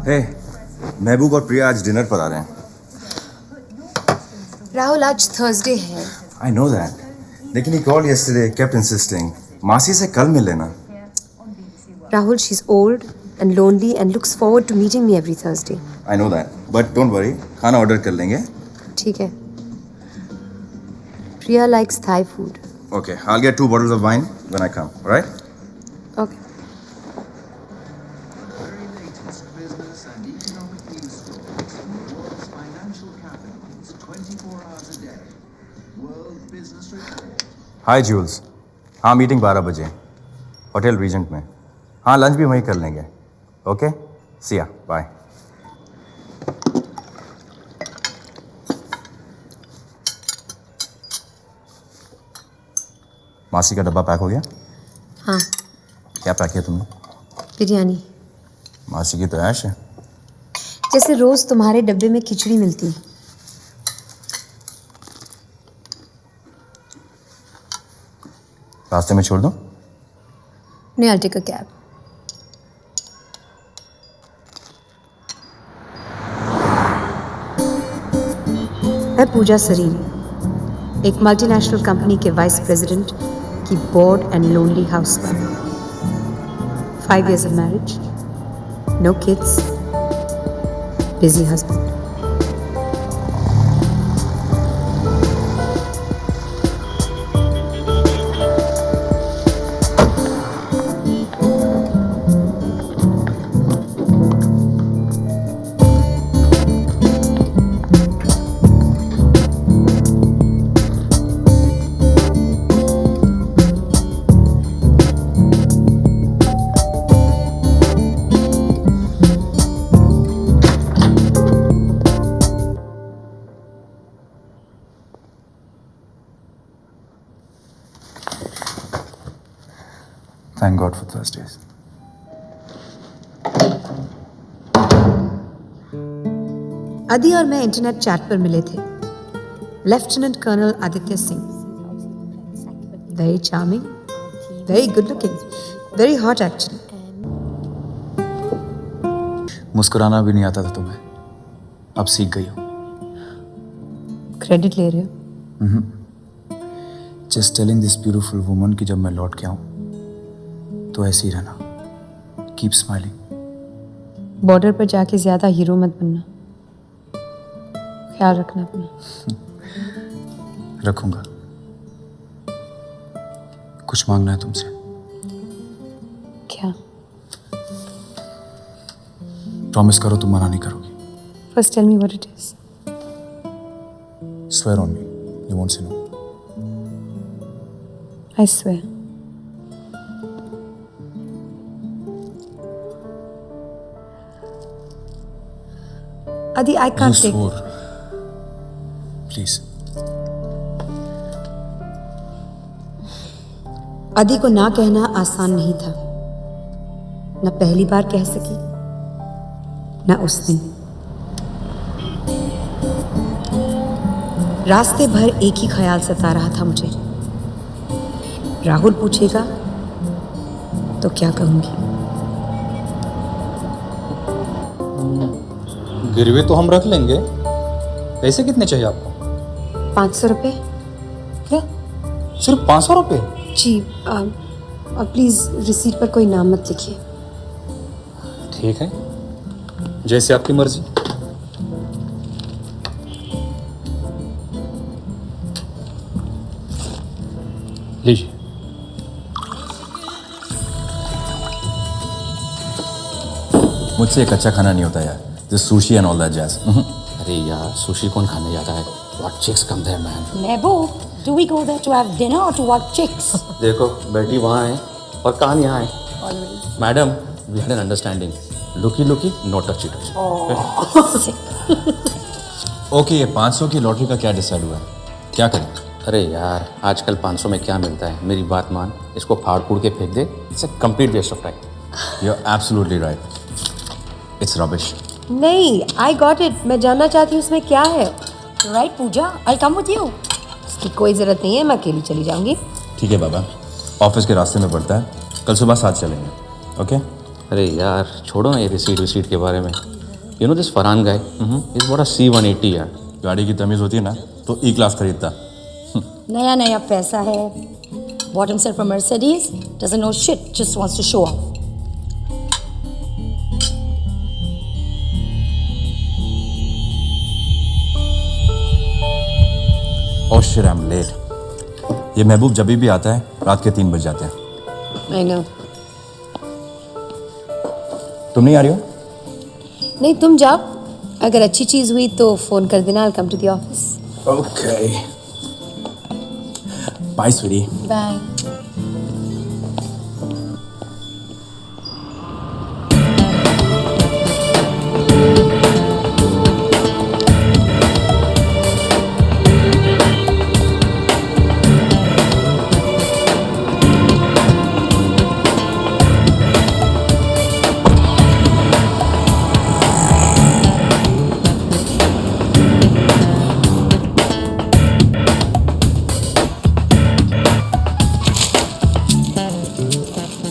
हे, महबूब और प्रिया आज डिनर पर आ रहे हैं। राहुल आज थर्सडे है। I know that. लेकिन he called yesterday, kept insisting. मासी से कल मिल लेना। Rahul, she's old and lonely and looks forward to meeting me every Thursday. I know that. But don't worry, खाना ऑर्डर कर लेंगे। ठीक है। Priya likes Thai food. Okay, I'll get 2 bottles of wine when I come, alright? Okay. Hi Jules. हाँ, meeting 12 बजे hotel reagent में। हाँ, lunch भी वहीं कर लेंगे। ओके, सी या, बाय। मासी का डब्बा पैक हो गया? हाँ। क्या पैक किया तुमने? बिरयानी। मासी की तो ऐश है। जैसे रोज तुम्हारे डब्बे में खिचड़ी मिलती है। रास्ते में छोड़ दूं? नहीं, I'll take a cab. मैं पूजा सरीन, एक मल्टीनेशनल कंपनी के वाइस प्रेसिडेंट की board and lonely housewife. 5 years of marriage, no kids, busy husband. Thank God for Thursdays. अदी और मैं इंटरनेट चैट पर मिले थे। Lieutenant colonel Aditya Singh, very charming, very good looking, very hot actually. मुस्कुराना भी नहीं आता था तुम्हें, अब सीख गई हो। क्रेडिट ले रहे हो? Just telling this beautiful woman कि जब मैं लौट के आऊं तो ऐसे ही रहना, कीप स्माइलिंग। बॉर्डर पर जाके ज्यादा हीरो मत बनना, ख्याल रखना अपना। रखूंगा। कुछ मांगना है तुमसे? क्या? प्रॉमिस करो तुम मना नहीं करोगी। First tell me what it is. Swear on me you won't say no. I swear. Adi, I can't take it. Please. Adi को ना कहना आसान नहीं था। न पहली बार कह सकी, न उस दिन। रास्ते भर एक ही ख्याल सता रहा था मुझे, राहुल पूछेगा तो क्या कहूंगी। गिरवी तो हम रख लेंगे। पैसे कितने चाहिए आपको? 500 रुपये। क्या? सिर्फ 500 रुपये? जी, प्लीज रिसीट पर कोई नाम मत लिखिए। ठीक है, जैसे आपकी मर्जी। लीजिए। मुझसे एक अच्छा खाना नहीं होता यार। This sushi and all that jazz. अरे यार, सुशी कौन खाने जाता है? What chicks come there, man? Mehboob, do we go there to have dinner or to watch chicks? देखो, बेटी वहाँ है और कान यहाँ है। Madam, we had an understanding. Looky, looky, no touchy touchy. Okay, ये 500 की लॉटरी का क्या डिसाइड हुआ है? क्या करें? अरे यार, आजकल 500 में क्या मिलता है? मेरी बात मान, इसको फाड़ फूड़ के फेंक दे। It's a complete waste of time. You're absolutely right. It's rubbish. नहीं, आई गॉट इट। मैं जानना चाहती हूँ उसमें क्या है। Right, Pooja? I'll come with you. इसकी कोई जरूरत नहीं है, मैं अकेली चली जाऊंगी। ठीक है बाबा, ऑफिस के रास्ते में पड़ता है, कल सुबह 7 चलेंगे। ओके? अरे यार, छोड़ो ना ये रिसीट विसीट के बारे में। You know this Farhan guy? He's bought a C180 यार. गाड़ी की तमीज़ होती है ना तो ई क्लास खरीदता. नया नया पैसा है. Bought himself a Mercedes. Doesn't know shit. Just wants to show off. Oh shit, I'm late. ये महबूब जब भी आता है रात के 3 बज जाते हैं. I know. तुम नहीं आ रही हो? नहीं, तुम जाओ. अगर अच्छी चीज़ हुई तो फ़ोन कर देना. I'll come to the office. Okay. Bye, sweetie. Bye.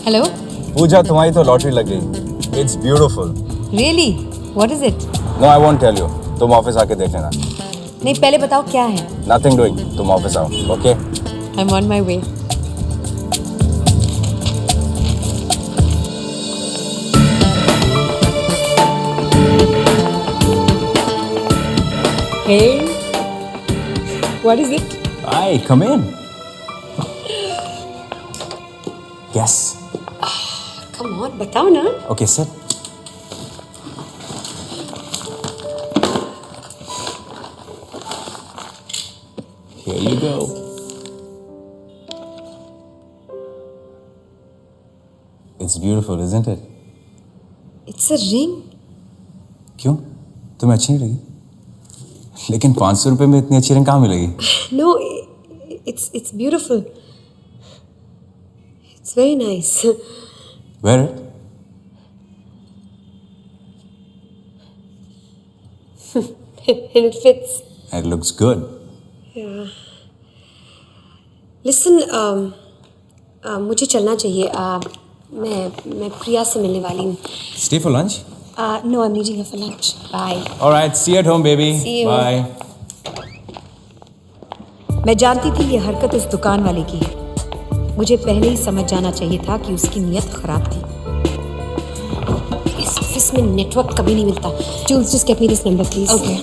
Hello? पूजा तुम्हारी तो लॉटरी लग गई. It's beautiful. Really? What is it? No, I won't tell you. तुम ऑफिस आके देख लेना. नहीं, पहले बताओ क्या है. Nothing doing. तुम ऑफिस आओ. Okay? I'm on my way. Hey, what is it? Hi, come in. Yes. Come on, बताओ ना. Okay, sit. Here you go. It's beautiful, isn't it? It's a ring. क्यों? तुम्हें अच्छी नहीं लगी? लेकिन 500 रुपए में इतनी अच्छी रिंग कहाँ मिलेगी? No, it's beautiful. It's very nice. Wear it. And it fits. It looks good. Yeah. Listen, मुझे चलना चाहिए. मैं प्रिया से मिलने वाली हूँ. Stay for lunch? No, I'm meeting her for lunch. Bye. All right, see you at home, baby. See you. Bye. मैं जानती थी ये हरकत उस दुकान वाले की है. मुझे पहले ही समझ जाना चाहिए था कि उसकी नीयत खराब थी. इस ऑफिस में नेटवर्क कभी नहीं मिलता. Jules, just get me this number, please. Okay.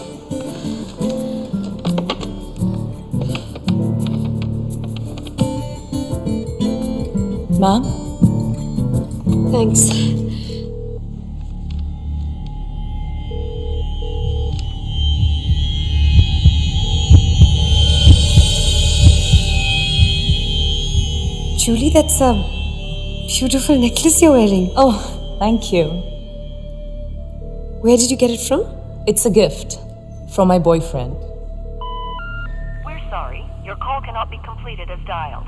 Mom? Thanks. Julie, that's a beautiful necklace you're wearing. Oh, thank you. Where did you get it from? It's a gift from my boyfriend. We're sorry. Your call cannot be completed as dialed.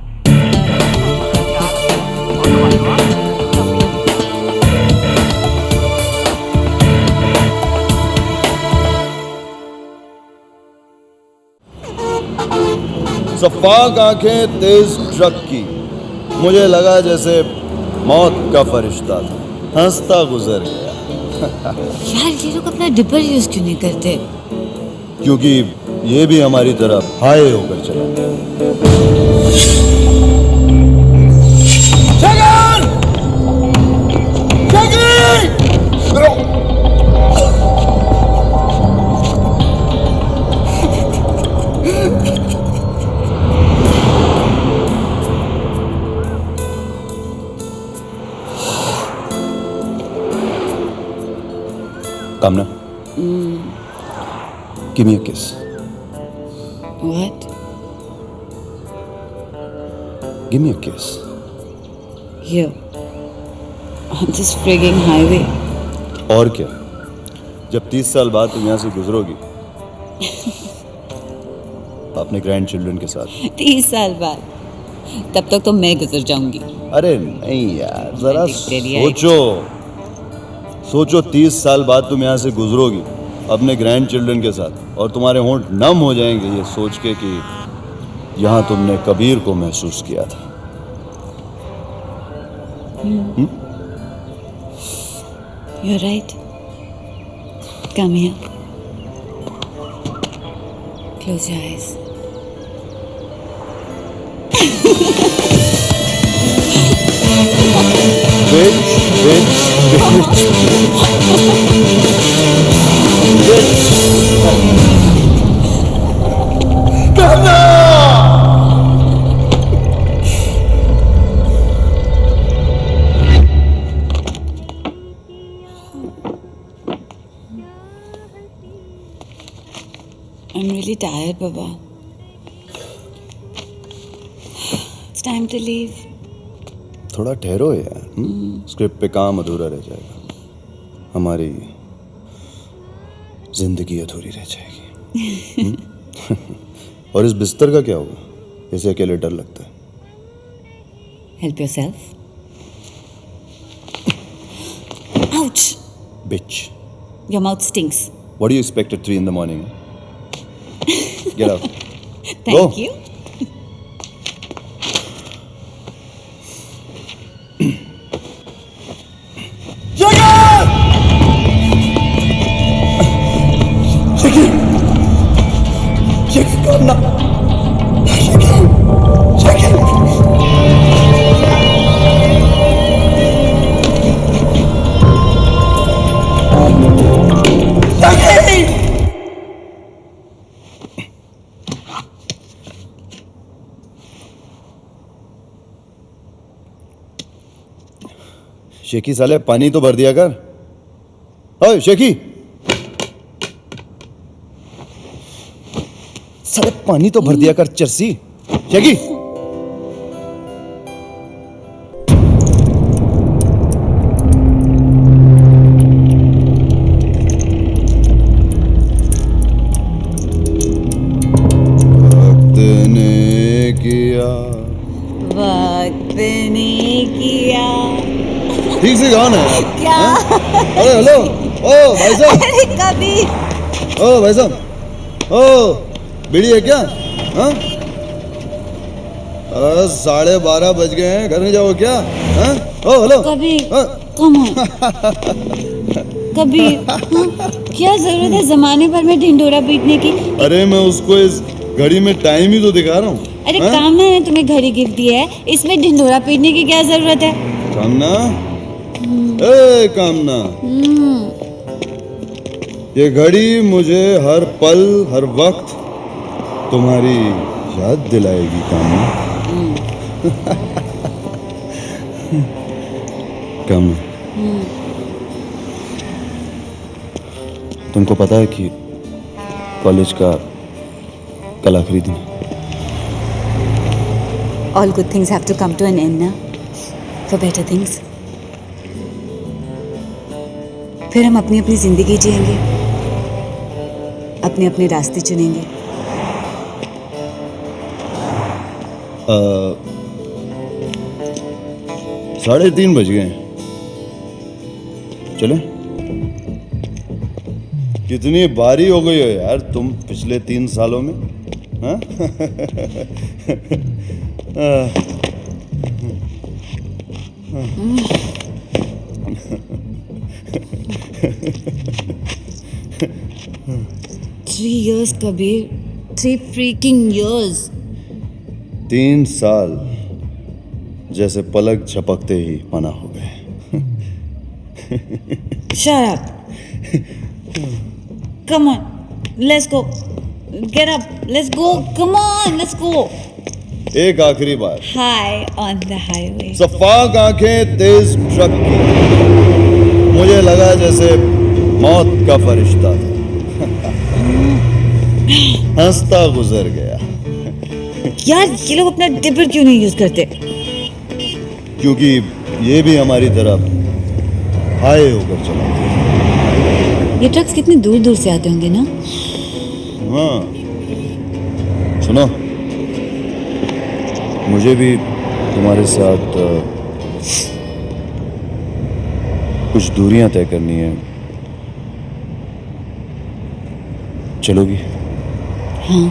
सफाक आंखें तेज truck की. मुझे लगा जैसे मौत का फरिश्ता था. हंसता गुजर गया. यार ये लोग अपना डिपर यूज क्यों नहीं करते? क्योंकि ये भी हमारी तरफ हाय होकर चला. Kamna, give me a kiss. What? Give me a kiss. Here. On this frigging highway. और क्या? जब 30 साल बाद तुम यहाँ से गुजरोगी अपने ग्रैंड चिल्ड्रन के साथ. 30 साल बाद. तब तक तो मैं गुजर जाऊंगी. अरे नहीं यार, जरा Dictatorial सोचो 30 साल बाद तुम यहाँ से गुजरोगी अपने ग्रैंड चिल्ड्रन के साथ और तुम्हारे होंठ नम हो जाएंगे ये सोच के कि यहाँ तुमने कबीर को महसूस किया था. You're right. Come here. Close your eyes. I'm really tired, Baba. It's time to leave. थोड़ा ठहरो यार, स्क्रिप्ट पे काम अधूरा रह जाएगा, हमारी जिंदगी अधूरी रह जाएगी। और इस बिस्तर का क्या होगा? इसे अकेले डर लगता है। Help yourself. Ouch! Bitch. Your mouth stinks. What do you expect at 3 in the morning? Get up. Thank Go. you. शेखी साले पानी तो भर दिया कर। ओए शेखी, साले पानी तो भर दिया कर चर्सी। शेखी, वक्त ने किया, वक्त ने किया। ठीक से गाओ ना यार। क्या? अरे हेलो, ओ भाई साहब, अरे कबीर, ओ भाई साहब, ओ बीड़ी है क्या? हाँ? 12:30 बज गए हैं, घर में जाओ क्या? हाँ? ओ हेलो कबीर, हाँ? कम on. कबीर, हाँ? क्या जरूरत है जमाने भर में ढिंडोरा पीटने की? अरे मैं उसको इस घड़ी में टाइम ही तो दिखा रहा हूँ। अरे हाँ? कामना ने तुम्हें घड़ी गिफ्ट दी है, इसमें ढिंडोरा पीटने की क्या जरूरत है? कामना, ए कामना, ये घड़ी मुझे हर पल हर वक्त तुम्हारी याद दिलाएगी कामना। कामना, तुमको पता है कि कॉलेज का कल आखिरी दिन है। All good things have to come to an end ना, for better things. फिर हम अपनी अपनी जिंदगी जिएंगे, अपने अपने रास्ते चुनेंगे। 3:30 बज गए, चले? कितनी बारी हो गई हो यार तुम पिछले 3 सालों में, हाँ? Three years Kabir, 3 freaking years. 3 साल जैसे पलक झपकते ही पना हो गए। Shut up. Come on, let's go. Get up, let's go. Come on, let's go. एक आखिरी बार, High on the highway. सफाक आंखें तेज ट्रक की, मुझे लगा जैसे मौत का फरिश्ता था। हंसता गुजर गया। यार ये लोग अपना डिपर क्यों नहीं यूज करते? क्योंकि ये भी हमारी तरफ हाय होकर चला। ये ट्रक्स कितने दूर दूर से आते होंगे ना? हाँ, सुनो, मुझे भी तुम्हारे साथ कुछ दूरियां तय करनी है, चलोगी? हाँ,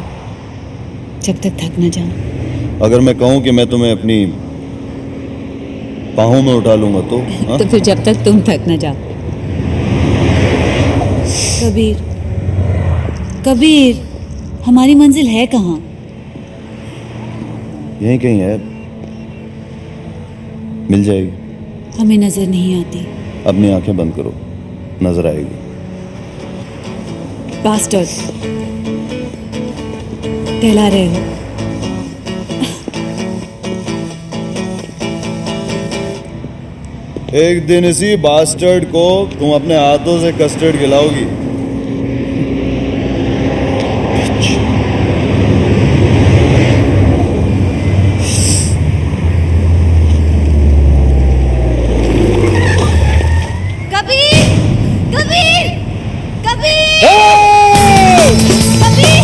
जब तक थक न जाऊं। अगर मैं कहूं कि मैं तुम्हें अपनी बाहों में उठा लूंगा तो? हाँ? तो फिर जब तक तुम थक न जाओ। कबीर, कबीर, हमारी मंजिल है कहाँ? यहीं कहीं है, मिल जाएगी। हमें नजर नहीं आती। अपनी आंखें बंद करो, नजर आएगी। बास्टर्ड, टहला रहे हो। एक दिन इसी बास्टर्ड को तुम अपने हाथों से कस्टर्ड खिलाओगी। कबीर, कबीर, कबीर, कबीर,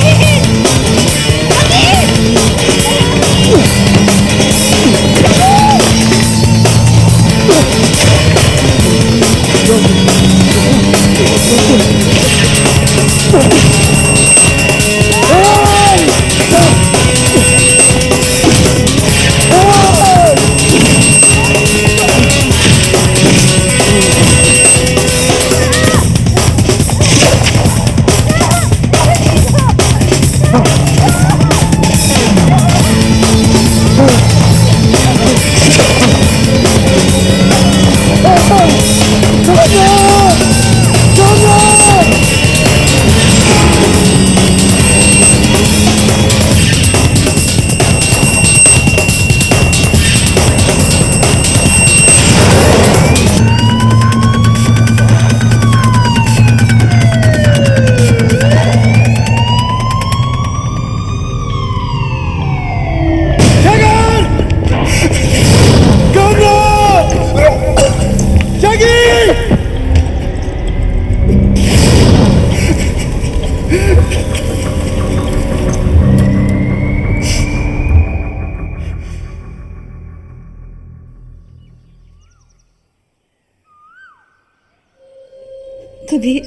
कबीर,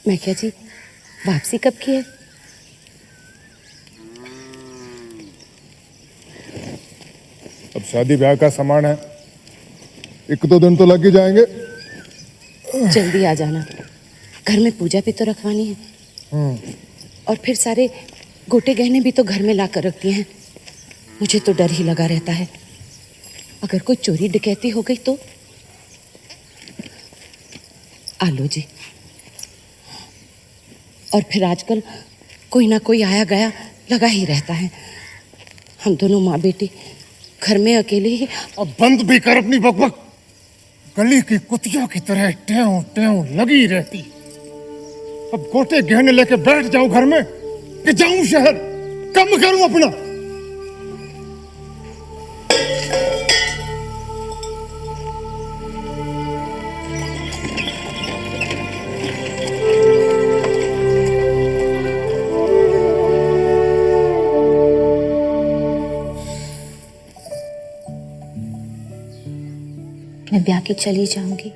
मैकिया जी, वापसी कब की है? अब शादी ब्याह का सामान है, 1-2 दिन तो लग ही जाएंगे। जल्दी आ जाना, घर में पूजा भी तो रखवानी है। और फिर सारे गोटे गहने भी तो घर में ला कर रख दिए हैं। मुझे तो डर ही लगा रहता है, अगर कोई चोरी डकैती हो गई तो। आलो जी। और फिर आजकल कोई ना कोई आया गया लगा ही रहता है। हम दोनों माँ बेटी घर में अकेले ही। अब बंद भी कर अपनी बकबक, गली की कुतिया की तरह टेऊ टेऊ लगी रहती। अब गोटे गहने लेके बैठ जाऊं घर में कि जाऊं शहर, कम करूं अपना। मैं ब्याह के चली जाऊंगी,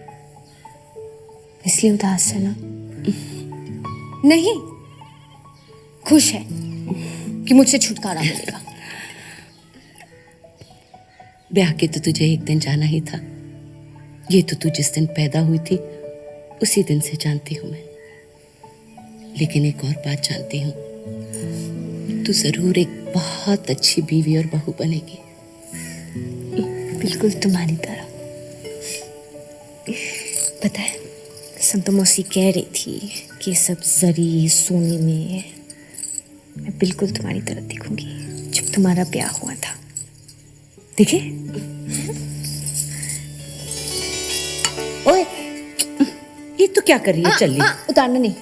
इसलिए उदास है ना? नहीं, खुश है कि मुझसे छुटकारा मिलेगा। ब्याह के तो तुझे एक दिन जाना ही था। ये तो तू जिस दिन पैदा हुई थी उसी दिन से जानती हूं मैं। लेकिन एक और बात जानती हूँ, तू जरूर एक बहुत अच्छी बीवी और बहू बनेगी। बिल्कुल तुम्हारी तरह। पता है, संतो मौसी कह रही थी कि सब जरी सोने में मैं बिल्कुल तुम्हारी तरह दिखूंगी जब तुम्हारा ब्याह हुआ था। देखे? ओए, ये तो क्या कर रही है? चल उतारना नहीं।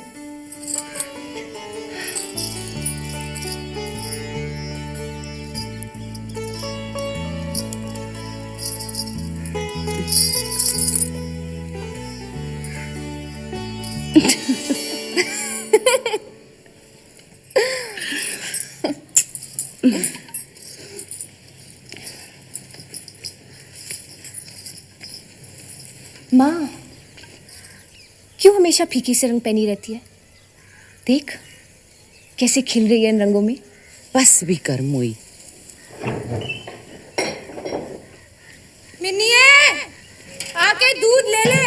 माँ, क्यों हमेशा फीकी से रंग पहनी रहती है? देख कैसे खिल रही है इन रंगों में। बस भी कर मोई। मिन्नीए, आके दूध ले ले,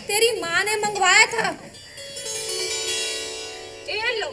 तेरी माँ ने मंगवाया था। ये लो।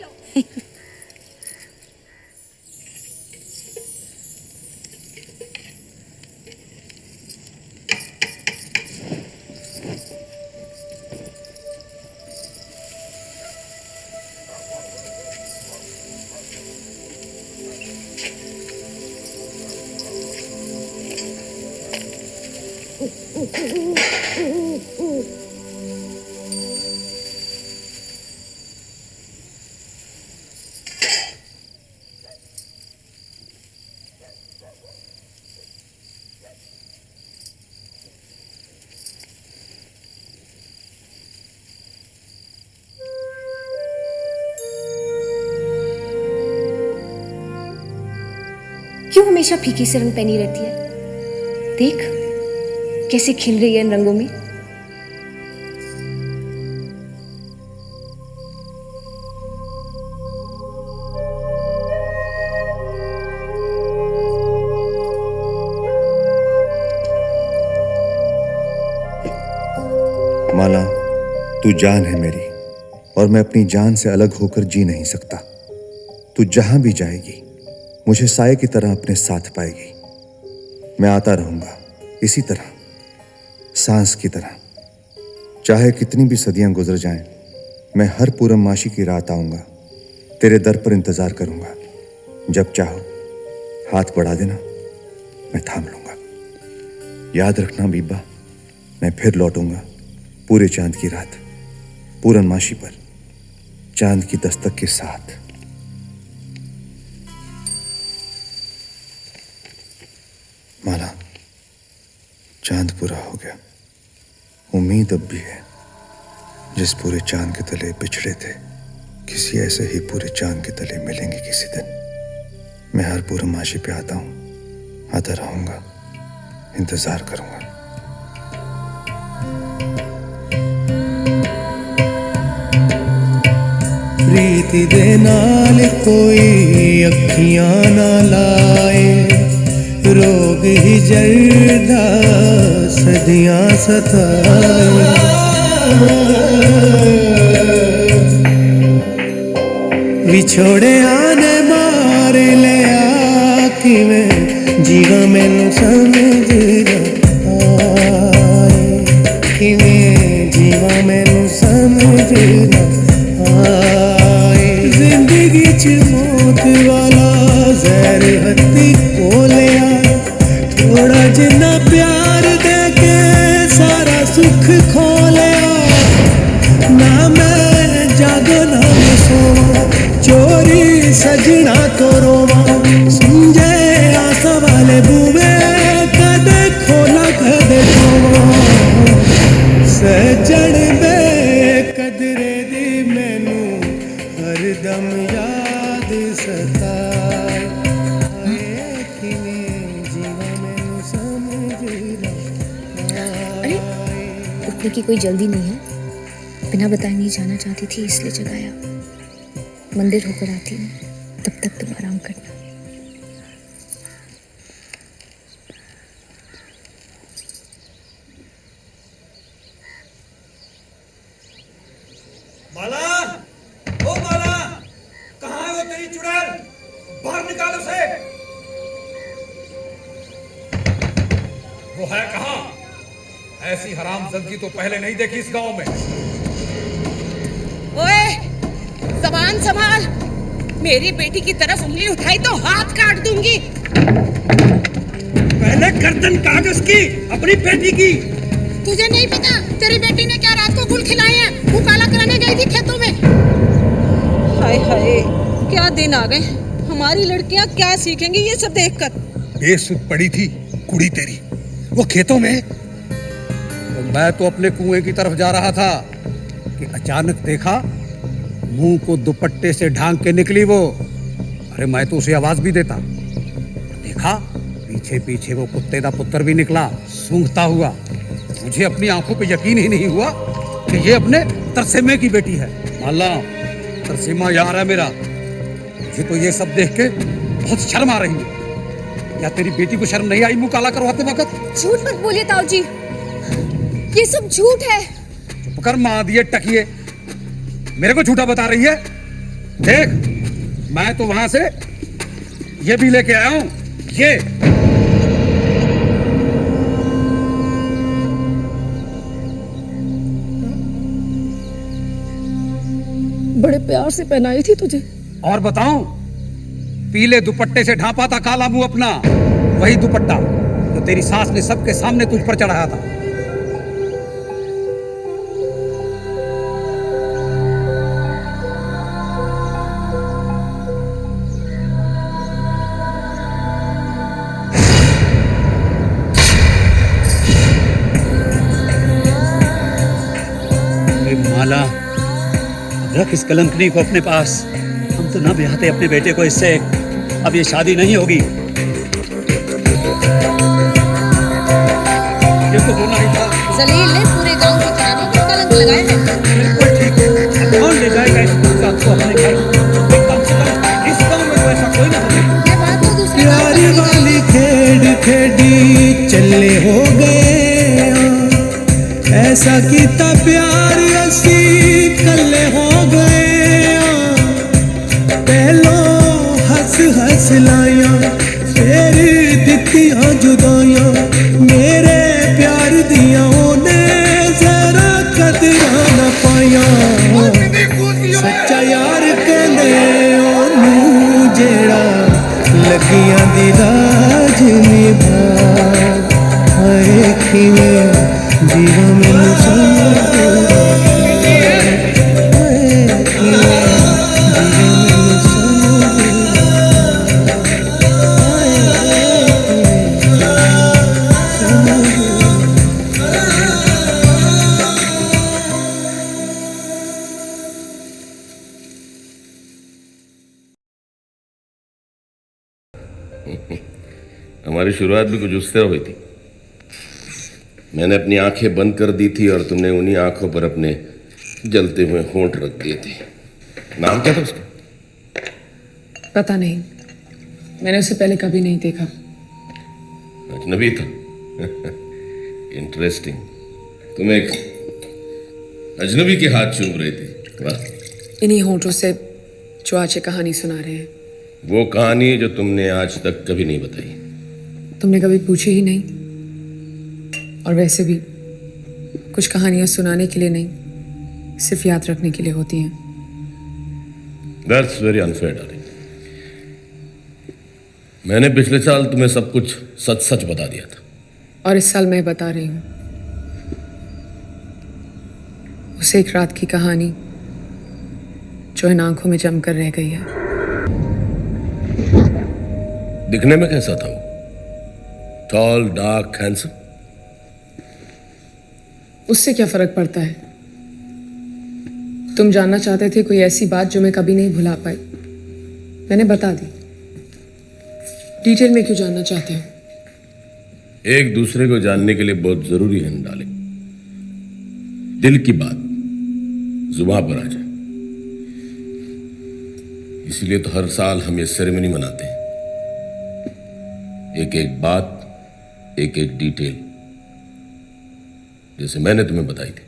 क्यों हमेशा फीकी से रंग पहनी रहती है? देख कैसे खिल रही है इन रंगों में। माला, तू जान है मेरी और मैं अपनी जान से अलग होकर जी नहीं सकता। तू जहां भी जाएगी मुझे साए की तरह अपने साथ पाएगी। मैं आता रहूंगा इसी तरह, सांस की तरह। चाहे कितनी भी सदियां गुजर जाएं, मैं हर पूर्णमासी की रात आऊंगा, तेरे दर पर इंतजार करूंगा। जब चाहो हाथ बढ़ा देना, मैं थाम लूंगा। याद रखना बीबा, मैं फिर लौटूंगा पूरे चांद की रात, पूर्णमासी पर, चांद की दस्तक के साथ। माला, चांद पूरा हो गया। उम्मीद अब भी है, जिस पूरे चांद के तले बिछड़े थे, किसी ऐसे ही पूरे चांद के तले मिलेंगे किसी दिन। मैं हर पूर्णमासी पे आता हूं, आता रहूंगा, इंतजार करूंगा। प्रीति दे नाल कोई अखियां ना लाए, रोग ही जर्दा सदियां सताए। विछोड़े आने मार लिया किवें जीवा मैनू समझ ना आए, किवें जीवा मैनू समझ ना आए। जिंदगी च मौत वाला जहर हत्ती कोलिया, थोड़ा जिन्ना प्यार दे के सारा सुख खो लिया। ना मैं जागो ना मैं सोवा, चोरी सजना तो रोवा। समझे आसा वाले बूवे, कदे खोला कदे खोवा। सजन बे कदरे दी मैनू हरदम याद सताए। उठने की कोई जल्दी नहीं है, बिना बताए नहीं जाना चाहती थी इसलिए जगाया। मंदिर होकर आती हूँ, तब तक तुम आराम करना। माला, ओ माला, कहाँ है वो तेरी चुड़ैल? बाहर निकाल उसे। वो है कहाँ? ऐसी हरामजदगी तो पहले नहीं देखी इस गांव में। ओए, ज़बान संभाल, मेरी बेटी की तरफ उंगली उठाई तो हाथ काट दूंगी। पहले गर्दन काट उसकी, अपनी बेटी की। तुझे नहीं पता तेरी बेटी ने क्या रात को गुल खिलाए हैं? वो काला कराने गई थी खेतों में। हाय हाय, क्या दिन आ गए। हमारी लड़कियां क्या सीखेंगी ये सब देखकर। बेसुध पड़ी थी कुड़ी तेरी वो खेतों में। तो मैं तो अपने कुएं की तरफ जा रहा था कि अचानक देखा मुंह को दुपट्टे से ढांक के निकली वो। अरे मैं तो उसे आवाज भी देता। देखा पीछे पीछे वो कुत्ते का पुत्र भी निकला सूंघता हुआ। मुझे अपनी आंखों पे यकीन ही नहीं हुआ कि ये अपने तरसेमे की बेटी है। माला, तरसेमा यार है मेरा। मुझे तो ये सब देख के बहुत शर्म आ रही है। क्या तेरी बेटी को शर्म नहीं आई मुंह काला करवाते वक्त? झूठ मत बोलिए ताऊ जी, ये सब झूठ है। चुप कर मां दिए टकिए, मेरे को झूठा बता रही है। देख मैं तो वहां से ये भी लेके आया हूं, ये बड़े प्यार से पहनाई थी तुझे। और बताऊं, पीले दुपट्टे से ढांपा था काला मुंह अपना, वही दुपट्टा जो तेरी सास ने सबके सामने तुझ पर चढ़ाया था। माला, रख इस कलंकनी को अपने पास। हम तो ना ब्याहते अपने बेटे को इससे। अब ये शादी नहीं होगी। ये तो होना ही था। जलील ने पूरे गांव की जनानी को कलंक लगाए हैं। बिल्कुल ठीक। अब कौन ले जाएगा इस बात को अपने घर? कम से कम इस गांव में तो ऐसा कोई ना हो। ये बात तो दूसरे प्यारी वाली खेड़ खेड़ी चले हो गए। ऐसा कीता प्यार असी कले हो गए। पहलो हंस हंस लाया फिर दित्तियां जुदाइयां। मेरे प्यार दिया ने जरा कदरा न पाया। सच्चा यार कहने ओनू जेड़ा लगियां दी राज निभा। हाय किवें जीवा मैनू समझ। हमारी शुरुआत भी कुछ उस तरह हुई थी। मैंने अपनी आंखें बंद कर दी थी और तुमने उन्हीं आंखों पर अपने जलते हुए होंठ रख दिए थे। नाम क्या था उसका? पता नहीं, मैंने उसे पहले कभी नहीं देखा। अजनबी था। इंटरेस्टिंग। तुम एक अजनबी के हाथ चूम रहे थे। वाह। इन्हीं होंठों से जो आज ये कहानी सुना रहे हैं। वो कहानी जो तुमने आज तक कभी नहीं बताई। तुमने कभी पूछी ही नहीं। और वैसे भी कुछ कहानियां सुनाने के लिए नहीं, सिर्फ याद रखने के लिए होती हैं। That's very unfair, darling. मैंने पिछले साल तुम्हें सब कुछ सच सच बता दिया था। और इस साल मैं बता रही हूं उसे एक रात की कहानी जो इन आंखों में जमकर रह गई है। दिखने में कैसा था वो? Tall, dark, handsome? उससे क्या फर्क पड़ता है? तुम जानना चाहते थे कोई ऐसी बात जो मैं कभी नहीं भुला पाई, मैंने बता दी। डिटेल में क्यों जानना चाहते हो? एक दूसरे को जानने के लिए बहुत जरूरी है डार्लिंग। दिल की बात जुबान पर आ जाए। इसलिए तो हर साल हम ये सेरेमनी मनाते हैं। एक एक बात, एक एक डिटेल, जैसे मैंने तुम्हें बताई थी।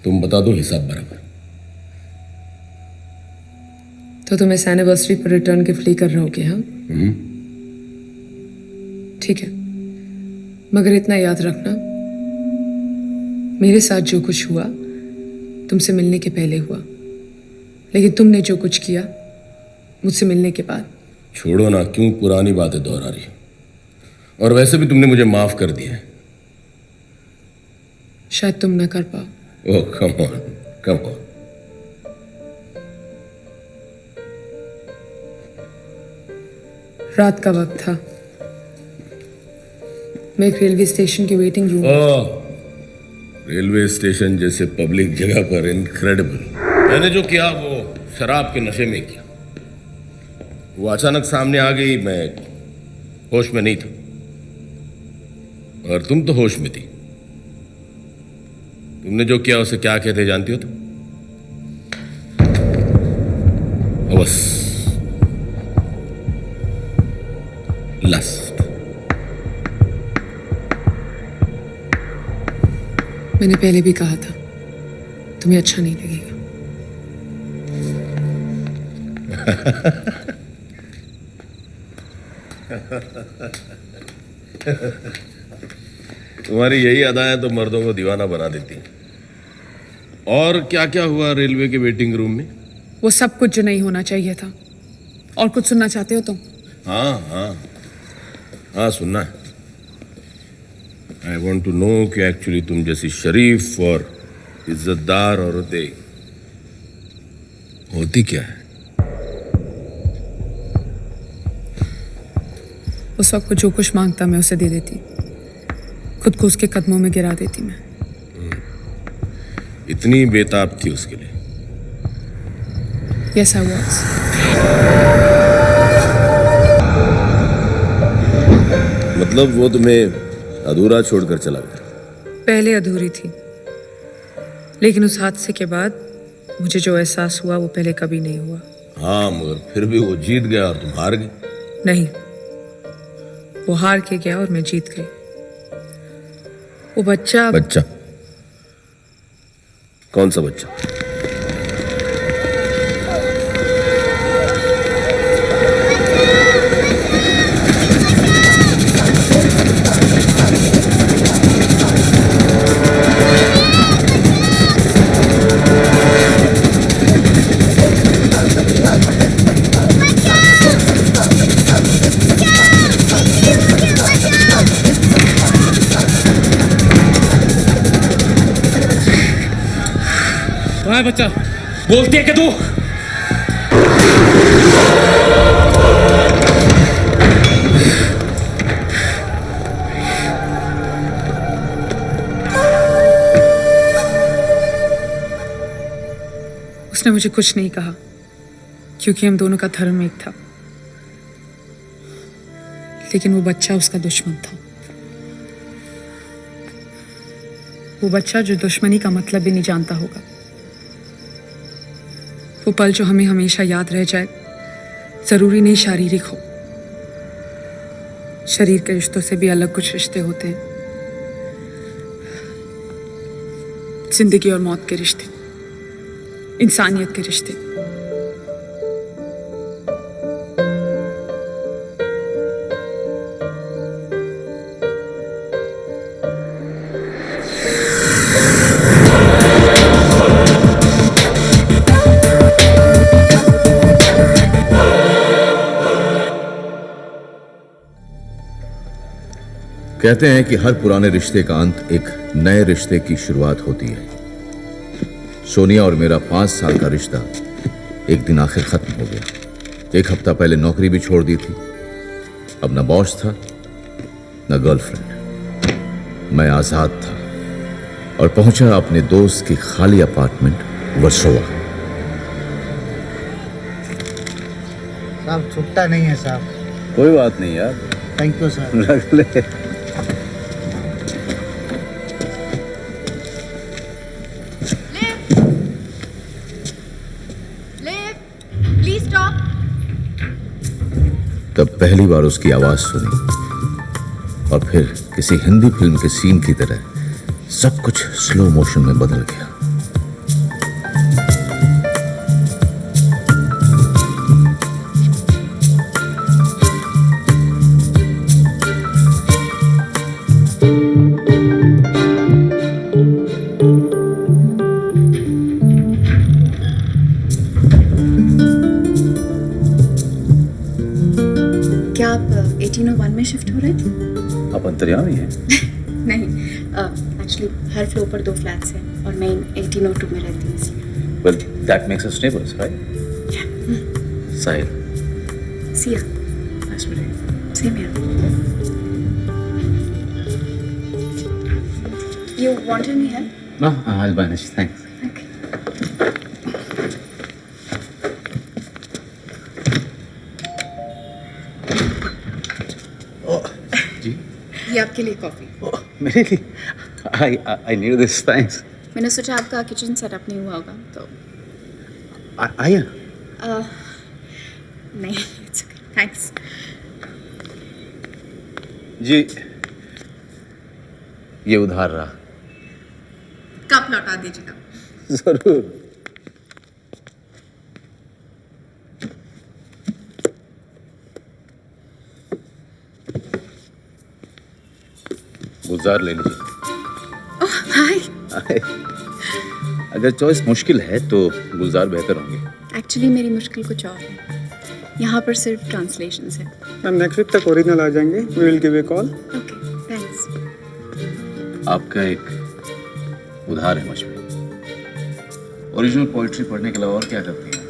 तुम बता दो हिसाब बराबर। तो तुम इस एनिवर्सरी पर रिटर्न गिफ्ट लेकर रहोगे? हाँ ठीक है, मगर इतना याद रखना, मेरे साथ जो कुछ हुआ तुमसे मिलने के पहले हुआ, लेकिन तुमने जो कुछ किया मुझसे मिलने के बाद, छोड़ो ना, क्यों पुरानी बातें दोहरा रही हो? और वैसे भी तुमने मुझे माफ कर दिया है। शायद तुम ना कर पाओ। ओह कम ऑन, कम ऑन। रात का वक्त था, मैं एक रेलवे स्टेशन के वेटिंग रूम। ओह, रेलवे स्टेशन जैसे पब्लिक जगह पर, इनक्रेडिबल। मैंने जो किया वो शराब के नशे में किया। वो अचानक सामने आ गई, मैं होश में नहीं था, और तुम तो होश में थी। तुमने जो किया उसे क्या कहते जानती हो तुम? हवस, लस्ट। मैंने पहले भी कहा था तुम्हें अच्छा नहीं लगेगा। तुम्हारी यही अदाएं तो मर्दों को दीवाना बना देती हैं। और क्या क्या हुआ रेलवे के वेटिंग रूम में? वो सब कुछ जो नहीं होना चाहिए था। और कुछ सुनना चाहते हो तुम? हाँ हाँ हाँ, सुनना है। आई वॉन्ट टू नो कि एक्चुअली तुम जैसी शरीफ और इज्जतदार औरतें होती क्या है? उस वक्त को जो कुछ मांगता मैं उसे दे देती, खुद को उसके कदमों में गिरा देती मैं। इतनी बेताब थी उसके लिए? Yes, I was. मतलब वो तुम्हें अधूरा छोड़कर चला गया? पहले अधूरी थी, लेकिन उस हादसे के बाद मुझे जो एहसास हुआ वो पहले कभी नहीं हुआ। हाँ, मगर फिर भी वो जीत गया और तुम हार गई। नहीं, वो हार के गया और मैं जीत गई। वो बच्चा कौन सा बच्चा? बच्चा बोलती है कि तू उसने मुझे कुछ नहीं कहा क्योंकि हम दोनों का धर्म एक था, लेकिन वो बच्चा उसका दुश्मन था। वो बच्चा जो दुश्मनी का मतलब भी नहीं जानता होगा। वो पल जो हमें हमेशा याद रह जाए, जरूरी नहीं शारीरिक हो, शरीर के रिश्तों से भी अलग कुछ रिश्ते होते हैं। जिंदगी और मौत के रिश्ते, इंसानियत के रिश्ते। कहते हैं कि हर पुराने रिश्ते का अंत एक नए रिश्ते की शुरुआत होती है। सोनिया और मेरा 5 साल का रिश्ता एक दिन आखिर खत्म हो गया। 1 हफ्ता पहले नौकरी भी छोड़ दी थी। अब न बॉस था न गर्लफ्रेंड। मैं आजाद था और पहुंचा अपने दोस्त की खाली अपार्टमेंट वर्सोवा। साहब छुट्टा नहीं है साहब। कोई बात नहीं यार, थैंक यू सर। रख ले। तब पहली बार उसकी आवाज सुनी और फिर किसी हिंदी फिल्म के सीन की तरह सब कुछ स्लो मोशन में बदल गया। में शिफ्ट हो रहे थे? आप अंतर्यामी हैं? नहीं, एक्चुअली हर फ्लोर पर 2 फ्लैट्स हैं और मैं 1802 में रहती हूँ इसलिए। Well, that makes us neighbors, right? Sahil. Sia. Nice meeting you. Same here. You want any help? No, I'll manage. Thanks. ये आपके लिए कॉफी। मेरे लिए? I need this. Thanks. मैंने सोचा आपका किचन सेटअप नहीं हुआ होगा तो। आइए। नहीं, it's okay. Thanks. जी, ये उधार रहा। कप लौटा दीजिएगा। जरूर। गुलजार ले लीजिए। हाय। अगर चॉइस मुश्किल है तो गुलजार बेहतर होंगे। एक्चुअली मेरी मुश्किल कुछ और है। यहाँ पर सिर्फ ट्रांसलेशंस है। मैम नेक्स्ट वीक तक ओरिजिनल आ जाएंगे। We will give a call. Okay, thanks. आपका एक उधार है मुझ पे। ओरिजिनल पोएट्री पढ़ने के अलावा और क्या करती हैं?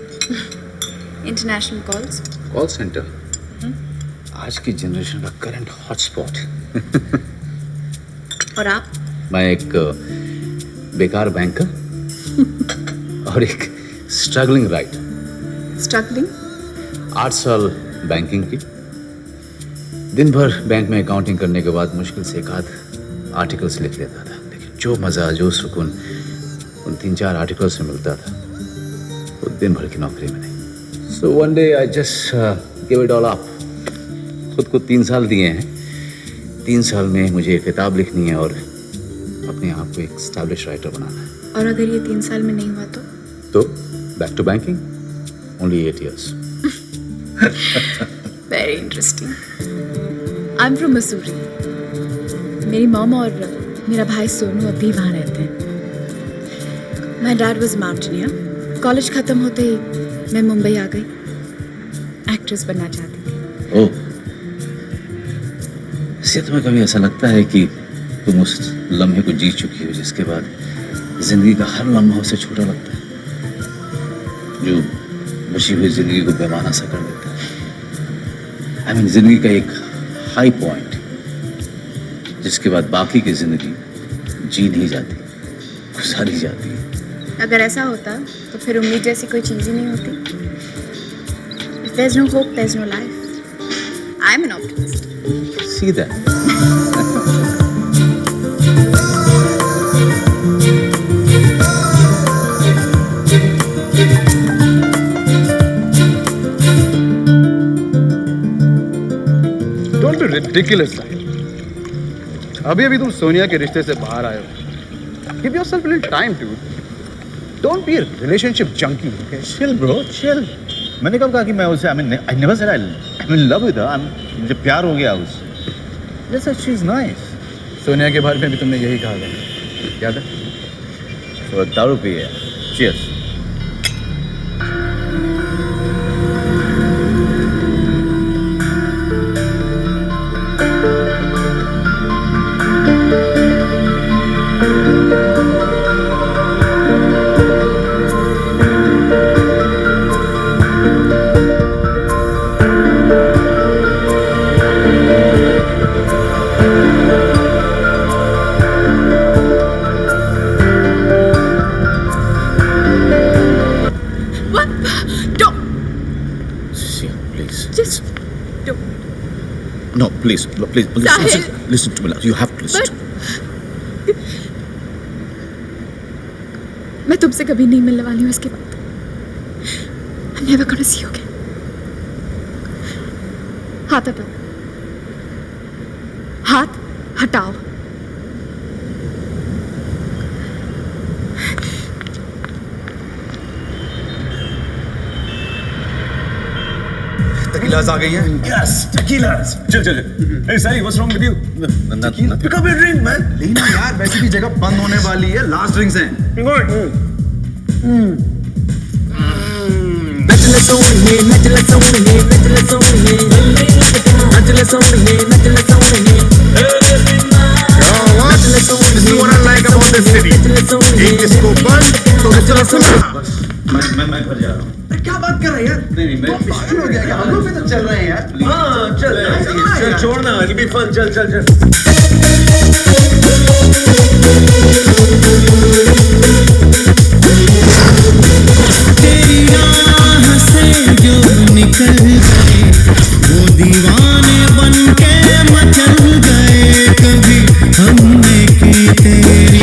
International calls. कॉल सेंटर आज की जनरेशन का करंट हॉटस्पॉट। और आप? मैं एक बेकार बैंकर और एक स्ट्रगलिंग राइटर। स्ट्रगलिंग? 8 साल बैंकिंग की। दिन भर बैंक में अकाउंटिंग करने के बाद मुश्किल से एक आध आर्टिकल्स लिख लेता था, लेकिन जो मज़ा जो सुकून उन 3-4 आर्टिकल्स में मिलता था वो दिन भर की नौकरी में नहीं। So one day I just give it all up. खुद को 3 साल दिए हैं। 3 साल में मुझे एक किताब लिखनी है और अपने आप को एक एस्टैब्लिश राइटर बनाना है। और अगर ये 3 साल में नहीं हुआ तो back to banking. Only 8 years. Very interesting. I am from Mussoorie. मेरी मॉम और मेरा भाई सोनू अभी वहाँ रहते हैं। My dad was mountaineer. College खत्म होते ही मैं मुंबई आ गई। एक्ट्रेस बनना चाहती थी। ओह, इससे तुम्हें कभी ऐसा लगता है कि तुम उस लम्हे को जी चुकी हो जिसके बाद जिंदगी का हर लम्हा उसे छोटा लगता है, जो बची हुई जिंदगी को बेमाना सा कर देता है? आई मीन जिंदगी का एक हाई पॉइंट जिसके बाद बाकी की जिंदगी जी नहीं जाती, गुजारी जाती है। अगर ऐसा होता तो फिर उम्मीद जैसी कोई चीज़ ही नहीं होती। If there's no hope, there's no life. I'm an optimist. See that? Don't be ridiculous, Sahil. अभी तुम सोनिया के रिश्ते से बाहर आए हो। Give yourself a little time, dude. Don't be a relationship junkie, okay? Chill, bro. Chill. मैंने कब कहा कि मैं उससे I never said I'm in love with her. मुझे प्यार हो गया उससे। Just that she's nice. Sonia के बारे में भी तुमने यही कहा था, याद है? तो दारू पिए। Cheers. No, please, listen to me. You have to listen to me. मैं तुमसे कभी नहीं मिलने वाली हूँ इसके बाद। I'm never gonna see you again. हाथ हटाओ। हाथ हटाओ। Tequilas आ गई हैं? Yes, tequilas. चल. Hey, Sally, what's wrong with you? Nothing. Pick up your drink, man. लेना यार, वैसे भी जगह बंद होने वाली है। Last drinks हैं। Go on. Let's सोहणिए नचल सोहणिए नचल सोहणिए नचल सोहणिए नचल सोहणिए This is what I like about this city. एक इसको बंद तो दूसरा खुला. मैं घर जा रहा हूँ. क्या बात कर रहे हैं यार? नहीं मैं पागल हो गया क्या? हम लोग भी तो चल रहे हैं यार. हाँ चल छोड़ना it'll be fun. चल तेरी राह से जो निकल गए वो दीवाने बन के मचल गए. कभी हमने की तेरी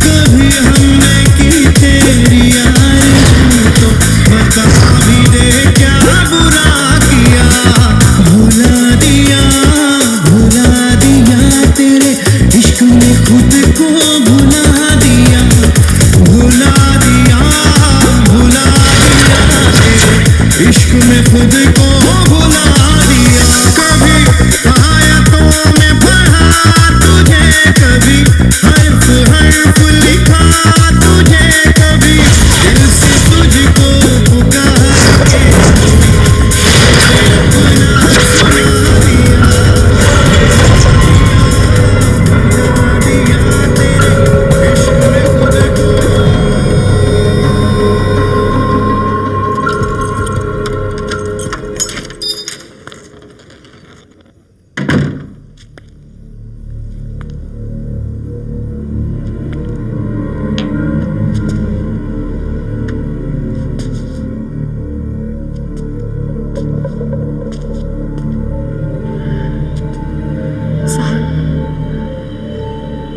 कभी हमने की तेरी आरज़ू तो बता भी दे क्या बुरा किया. भुला दिया तेरे इश्क में खुद को भुला दिया तेरे इश्क में खुद को भुला दिया. कभी आयतों में पढ़ा तुझे कभी हर्फ लिखा तुझे कभी दिल से तुझको पुकारा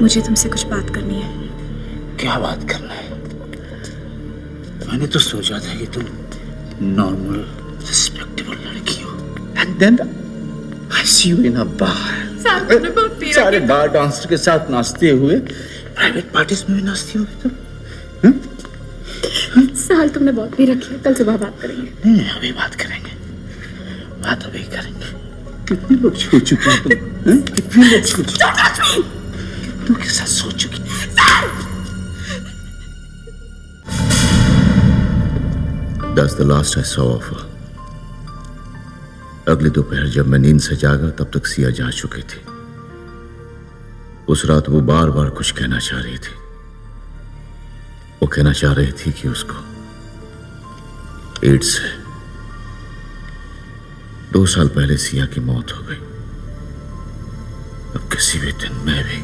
मुझे तुमसे कुछ बात करनी है. क्या बात करना है? मैंने तो सोचा था कि तुम नॉर्मल रिस्पेक्टेबल लड़की हो. And then I see you in a bar. सारे बार डांसर के साथ नाचते हुए प्राइवेट पार्टीज में भी नाचती होगी तुम. साल तुमने बहुत भी रखी है. कल सुबह बात करेंगे. नहीं अभी बात करेंगे. बात अभी करेंगे. कितने लोग छू चुके हैं तुम? कितने लोग छू चुके हैं? कितनों के साथ सो चुकी? That's the last I saw of her. अगली दोपहर जब मैं नींद से जागा तब तक सिया जा चुकी थी. उस रात वो बार बार कुछ कहना चाह रही थी. वो कहना चाह रही थी कि उसको एड्स है. 2 साल पहले सिया की मौत हो गई. अब किसी भी दिन मैं भी.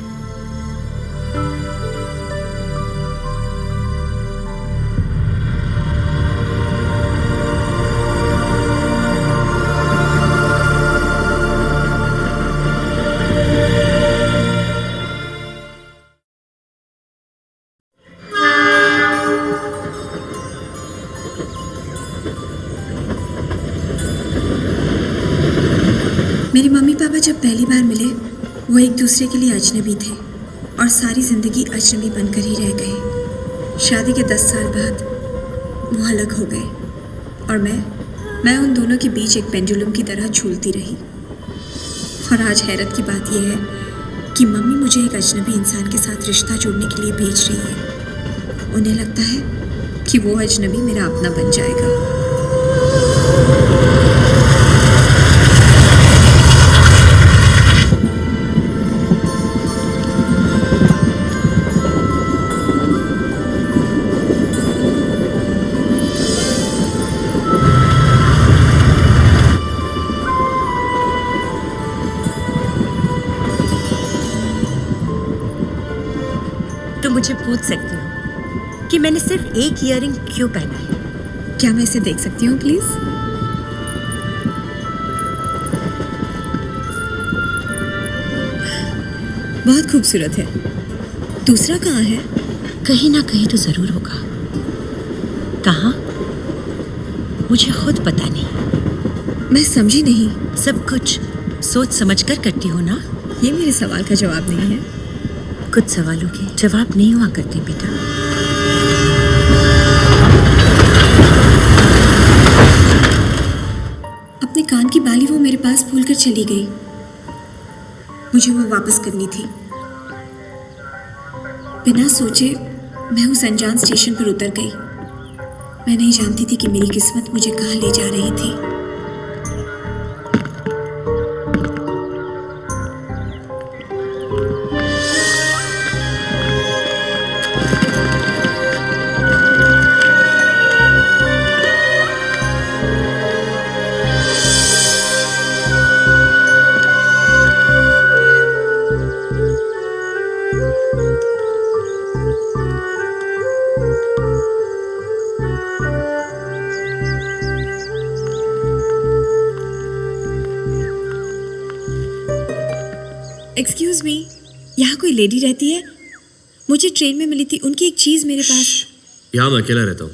मेरे मम्मी पापा जब पहली बार मिले वो एक दूसरे के लिए अजनबी थे और सारी ज़िंदगी अजनबी बनकर ही रह गए. शादी के 10 साल बाद वो अलग हो गए और मैं उन दोनों के बीच एक पेंडुलम की तरह झूलती रही. और आज हैरत की बात यह है कि मम्मी मुझे एक अजनबी इंसान के साथ रिश्ता जोड़ने के लिए भेज रही है. उन्हें लगता है कि वो अजनबी मेरा अपना बन जाएगा. तुम मुझे पूछ सकती हो कि मैंने सिर्फ एक ईयरिंग क्यों पहना है. क्या मैं इसे देख सकती हूँ प्लीज? बहुत खूबसूरत है. दूसरा कहाँ है? कहीं ना कहीं तो जरूर होगा. कहाँ? मुझे खुद पता नहीं. मैं समझी नहीं. सब कुछ सोच समझ कर करती हो ना. ये मेरे सवाल का जवाब नहीं है. कुछ सवालों के जवाब नहीं हुआ करते बेटा. अपने कान की बाली वो मेरे पास भूल कर चली गई. मुझे वो वापस करनी थी. बिना सोचे मैं उस अनजान स्टेशन पर उतर गई मैं नहीं जानती थी कि मेरी किस्मत मुझे कहाँ ले जा रही थी। एक्सक्यूज मी, यहाँ कोई लेडी रहती है? मुझे ट्रेन में मिली थी, उनकी एक चीज मेरे पास। यहाँ मैं अकेला रहता हूँ।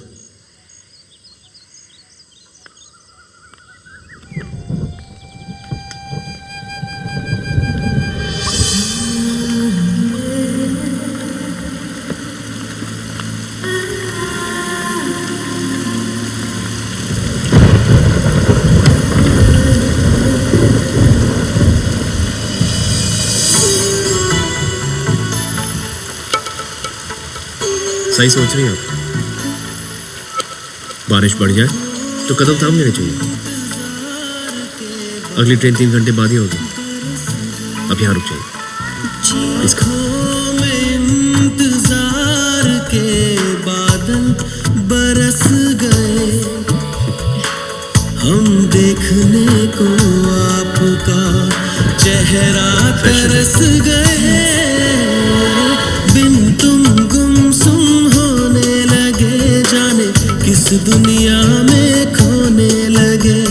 सही सोच रही हैं आप। बारिश बढ़ जाए तो कदम थाम लेने चाहिए। अगली ट्रेन 3 घंटे बाद ही होगी। अब यहाँ रुक जाइए। इंतजार के बादल बरस गए, हम देखने को आपका चेहरा तरस गए। बिन तुम गुमसुम होने लगे, जाने किस दुनिया में खोने लगे।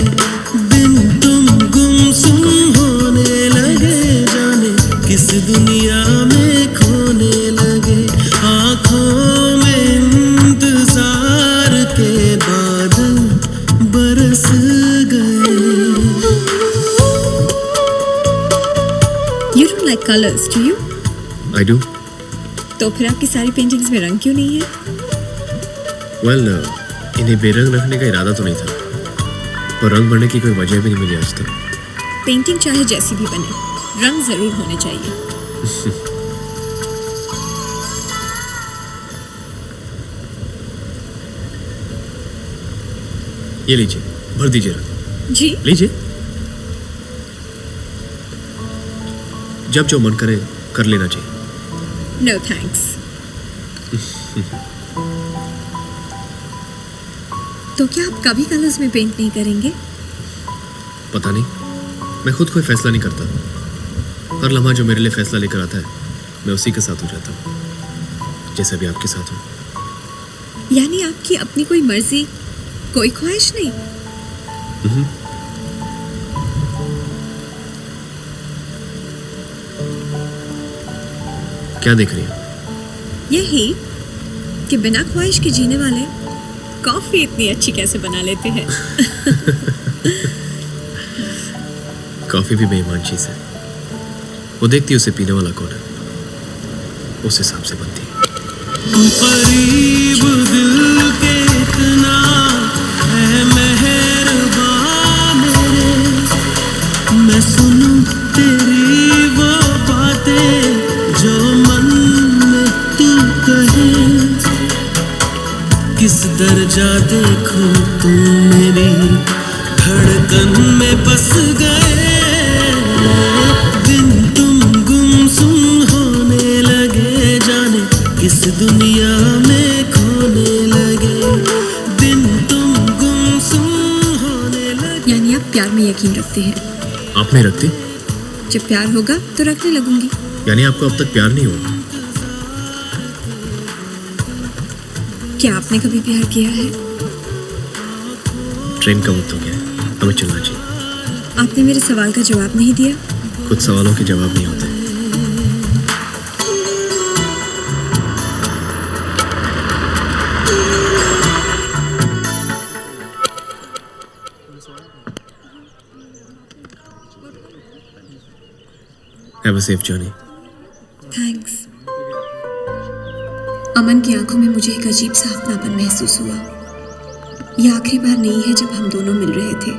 बिन तुम गुमसुम होने लगे, जाने किस दुनिया में खोने लगे। आँखों में इंतजार के बादल बरस गए। You don't like colors, do you? I do. तो फिर आपकी सारी पेंटिंग्स में रंग क्यों नहीं है? Well, इन्हें बेरंग रखने का इरादा तो नहीं था, और रंग भरने की कोई वजह भी नहीं मिली आज तक। पेंटिंग चाहे जैसी भी बने, रंग जरूर होने चाहिए। ये लीजिए, भर दीजिए रंग। जी लीजिए। जब जो मन करे कर लेना चाहिए। No thanks. तो क्या आप कभी कलर्स में पेंट नहीं करेंगे? पता नहीं, मैं खुद कोई फैसला नहीं करता। हर लम्हा जो मेरे लिए फैसला लेकर आता है, मैं उसी के साथ हो जाता हूँ, जैसे भी आपके साथ हूँ। यानी आपकी अपनी कोई मर्जी, कोई ख्वाहिश नहीं? क्या देख रही हैं? यही कि बिना ख्वाहिश के जीने वाले कॉफी इतनी अच्छी कैसे बना लेते हैं। कॉफी भी बेईमान चीज है। वो देखती है उसे पीने वाला कौन है, उस हिसाब से बनती है। करीब दिल के इतना है मेहरबान मेरे, मैं सुनूं तेरी वो बातें जो मन में तू कहे। किस दर्जा देखो तुम मेरी धड़कन में बस गए। दिन तुम गुमसुम होने लगे, जाने किस दुनिया में खोने लगे। दिन तुम गुमसुम होने लगे। यानी आप प्यार में यकीन रखते हैं? आप नहीं रखती? जब प्यार होगा तो रखने लगूंगी। यानी आपको अब तक प्यार नहीं हुआ? क्या आपने कभी प्यार किया है? ट्रेन का वक्त हो गया है, हमें चलना चाहिए। आपने मेरे सवाल का जवाब नहीं दिया। कुछ सवालों के जवाब नहीं होते। Have a safe journey. Thanks. Aman की आंखों में मुझे एक अजीब सा अपनापन महसूस हुआ। यह आखिरी बार नहीं है जब हम दोनों मिल रहे थे।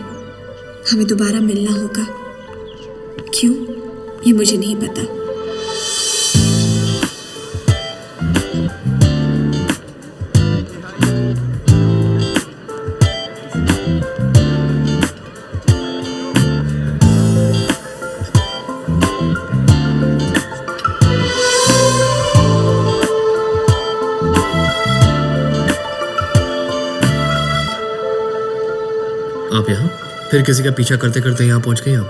हमें दोबारा मिलना होगा। क्यों, ये मुझे नहीं पता। फिर किसी का पीछा करते करते यहाँ पहुँच गए आप।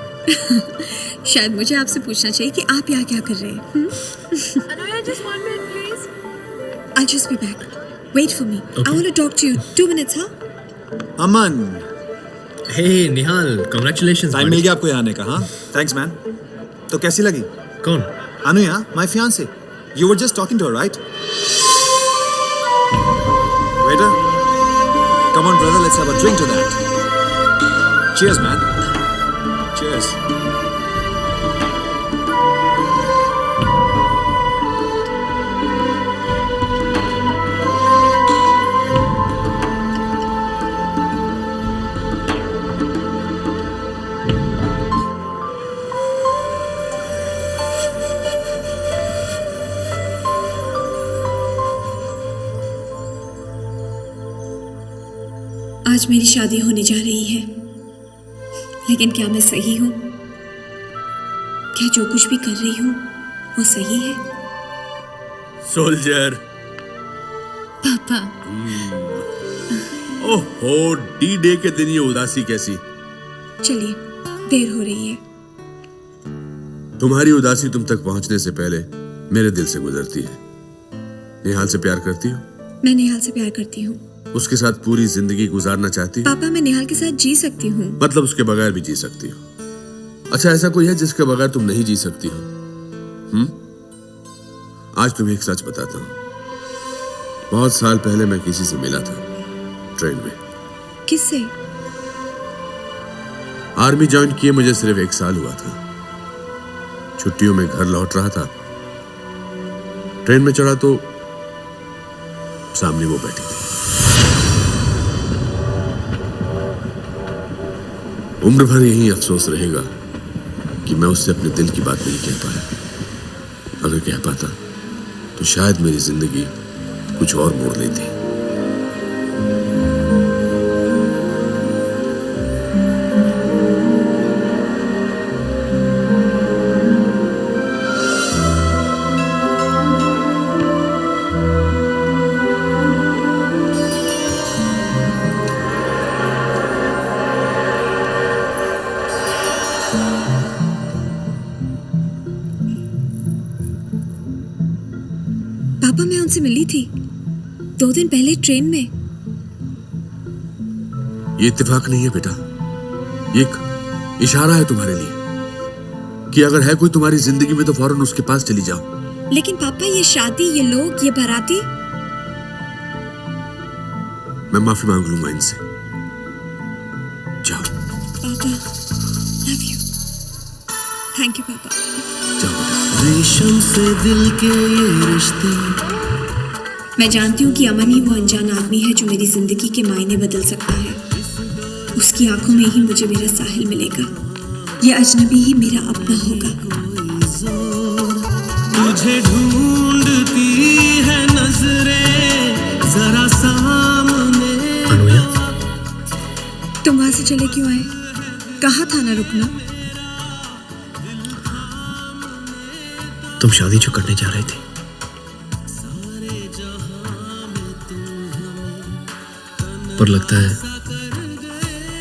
शायद मुझे आपसे पूछना चाहिए कि आप यहाँ क्या कर रहे हैं। Anuya, just 1 minute, please. I'll just be back. Wait for me. I want to talk to you. 2 minutes, huh? Aman, hey Nihal, congratulations. Time मिल गया आपको यहाँ आने का, हाँ? Thanks, man. तो कैसी लगी? कौन? Anuya, my fiancée. You were just talking to her, right? Waiter, come on, brother. Let's have a drink to that. Cheers, man. Cheers. आज मेरी शादी होने जा रही है, लेकिन क्या मैं सही हूँ? क्या जो कुछ भी कर रही हूँ वो सही है? सोल्जर। पापा। ओहो, डी डे के दिन ये उदासी कैसी? चलिए, देर हो रही है। तुम्हारी उदासी तुम तक पहुंचने से पहले मेरे दिल से गुजरती है। निहाल से प्यार करती हो? मैं निहाल से प्यार करती हूँ। उसके साथ पूरी जिंदगी गुजारना चाहती हो? पापा, मैं निहाल के साथ जी सकती हूँ। मतलब उसके बगैर भी जी सकती हो? अच्छा, ऐसा कोई है जिसके बगैर तुम नहीं जी सकती हो? आज तुम्हें एक सच बताता हूँ। बहुत साल पहले मैं किसी से मिला था, ट्रेन में। किससे? आर्मी ज्वाइन किए मुझे सिर्फ 1 साल हुआ था। छुट्टियों में घर लौट रहा था। ट्रेन में चढ़ा तो सामने वो बैठी थी। उम्र भर यही अफसोस रहेगा कि मैं उससे अपने दिल की बात नहीं कह पाया। अगर कह पाता तो शायद मेरी जिंदगी कुछ और मोड़ लेती। पापा, मैं उनसे मिली थी 2 दिन पहले ट्रेन में। ये इत्तेफाक नहीं है बेटा, ये एक इशारा है तुम्हारे लिए कि अगर है कोई तुम्हारी जिंदगी में तो फौरन उसके पास चली जाओ। लेकिन पापा, ये शादी, ये लोग, ये बाराती। मैं माफी मांग लूंगा इनसे। जाओ। पापा, लव यू। थैंक यू पापा। रेशम से दिल के ये रिश्ते। मैं जानती हूँ कि अमन ही वो अनजान आदमी है जो मेरी जिंदगी के मायने बदल सकता है। उसकी आंखों में ही मुझे मेरा साहिल मिलेगा। ये अजनबी ही मेरा अपना होगा। मुझे ढूंढती है नजरें जरा सामने। अनुया, तुम वहां से चले क्यों आए? कहा था ना रुकना। तुम शादी जो करने जा रहे थे, पर लगता है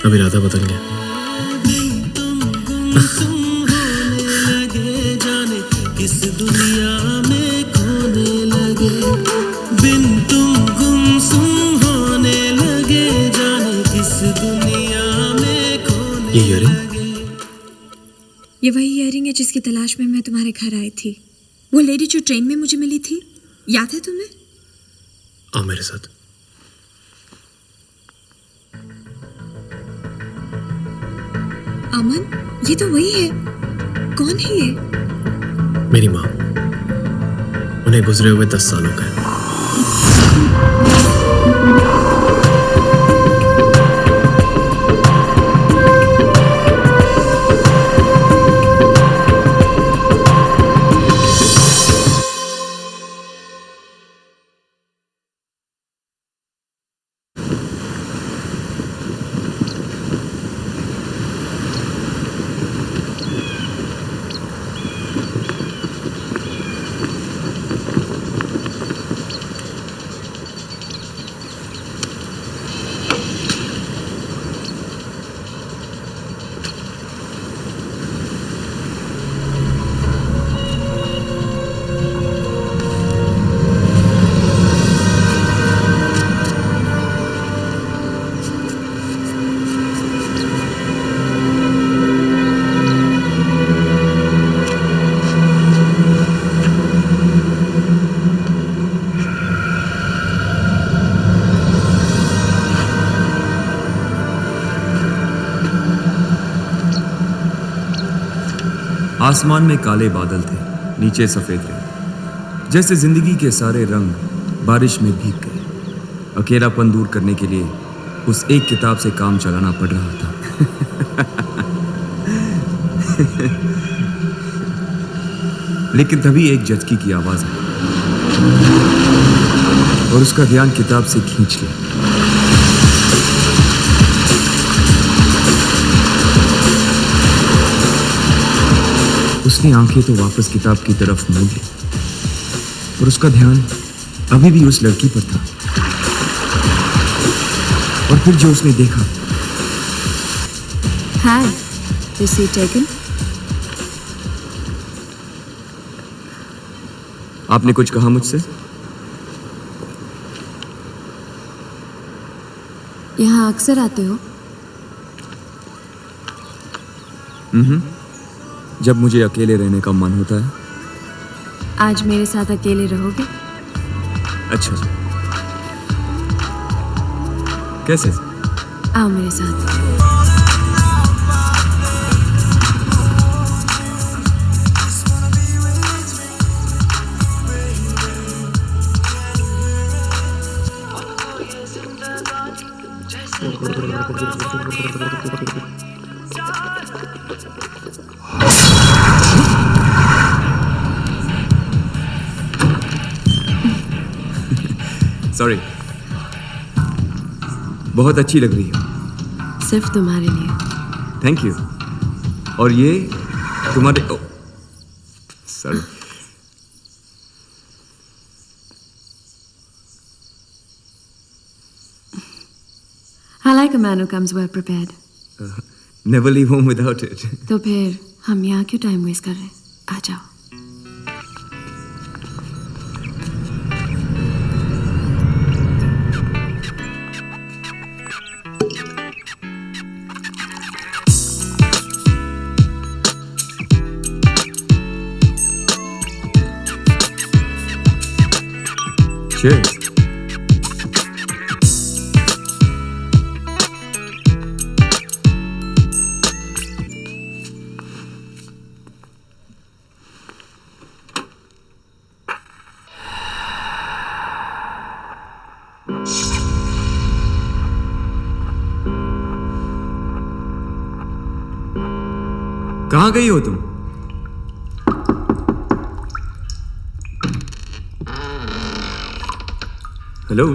अब इरादा बदल गया। जाने किस दुनिया में खोने लगे, बिन तुम गुमसुम होने लगे, जाने किस दुनिया में खोने। ये ईयरिंग? ये वही ईयरिंग है जिसकी तलाश में मैं तुम्हारे घर आई थी। वो लेडी जो ट्रेन में मुझे मिली थी, याद है तुम्हें? आओ मेरे साथ। अमन, ये तो वही है। कौन है ये? मेरी माँ। उन्हें गुजरे हुए 10 सालों का है। आसमान में काले बादल थे, नीचे सफेद रेत। जैसे जिंदगी के सारे रंग बारिश में भीग गए। अकेलापन दूर करने के लिए उस एक किताब से काम चलाना पड़ रहा था। लेकिन तभी एक झटकी की आवाज आई और उसका ध्यान किताब से खींच लिया। उसने आंखें तो वापस किताब की तरफ मोड़ ली और उसका ध्यान अभी भी उस लड़की पर था। और फिर जो उसने देखा, Hi, is he taken? आपने कुछ कहा मुझसे? यहाँ अक्सर आते हो? जब मुझे अकेले रहने का मन होता है। आज मेरे साथ अकेले रहोगे? अच्छा, कैसे? आओ मेरे साथ। सॉरी, बहुत अच्छी लग रही हो। सिर्फ तुम्हारे लिए। Thank you. और ये तुम्हारे, sorry. I like a man who comes well prepared. Never leave home without it. तो फिर हम यहाँ क्यों टाइम वेस्ट कर रहे हैं? आ जाओ। Cheers. कहाँ गई हो तुम? हेलो,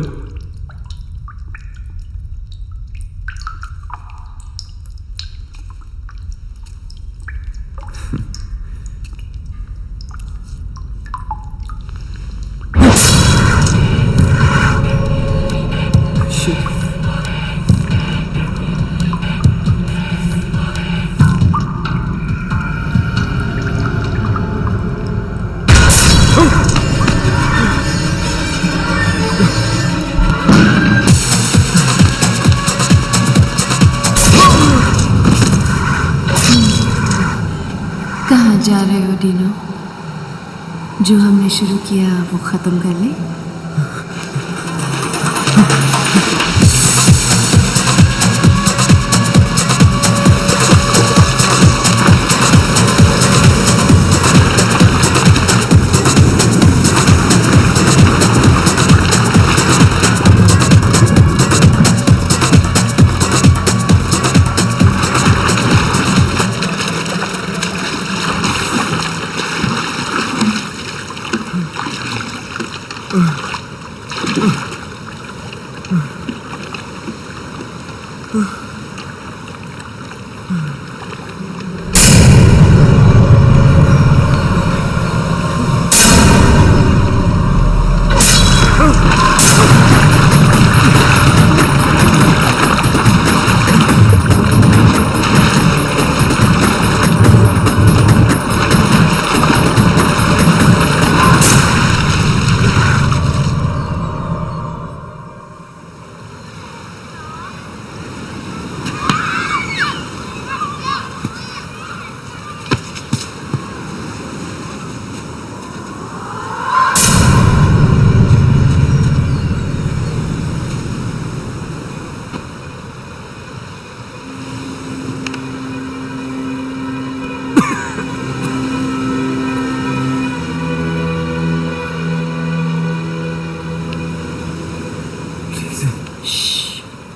कहाँ जा रहे हो डीनो? जो हमने शुरू किया वो खत्म कर ले।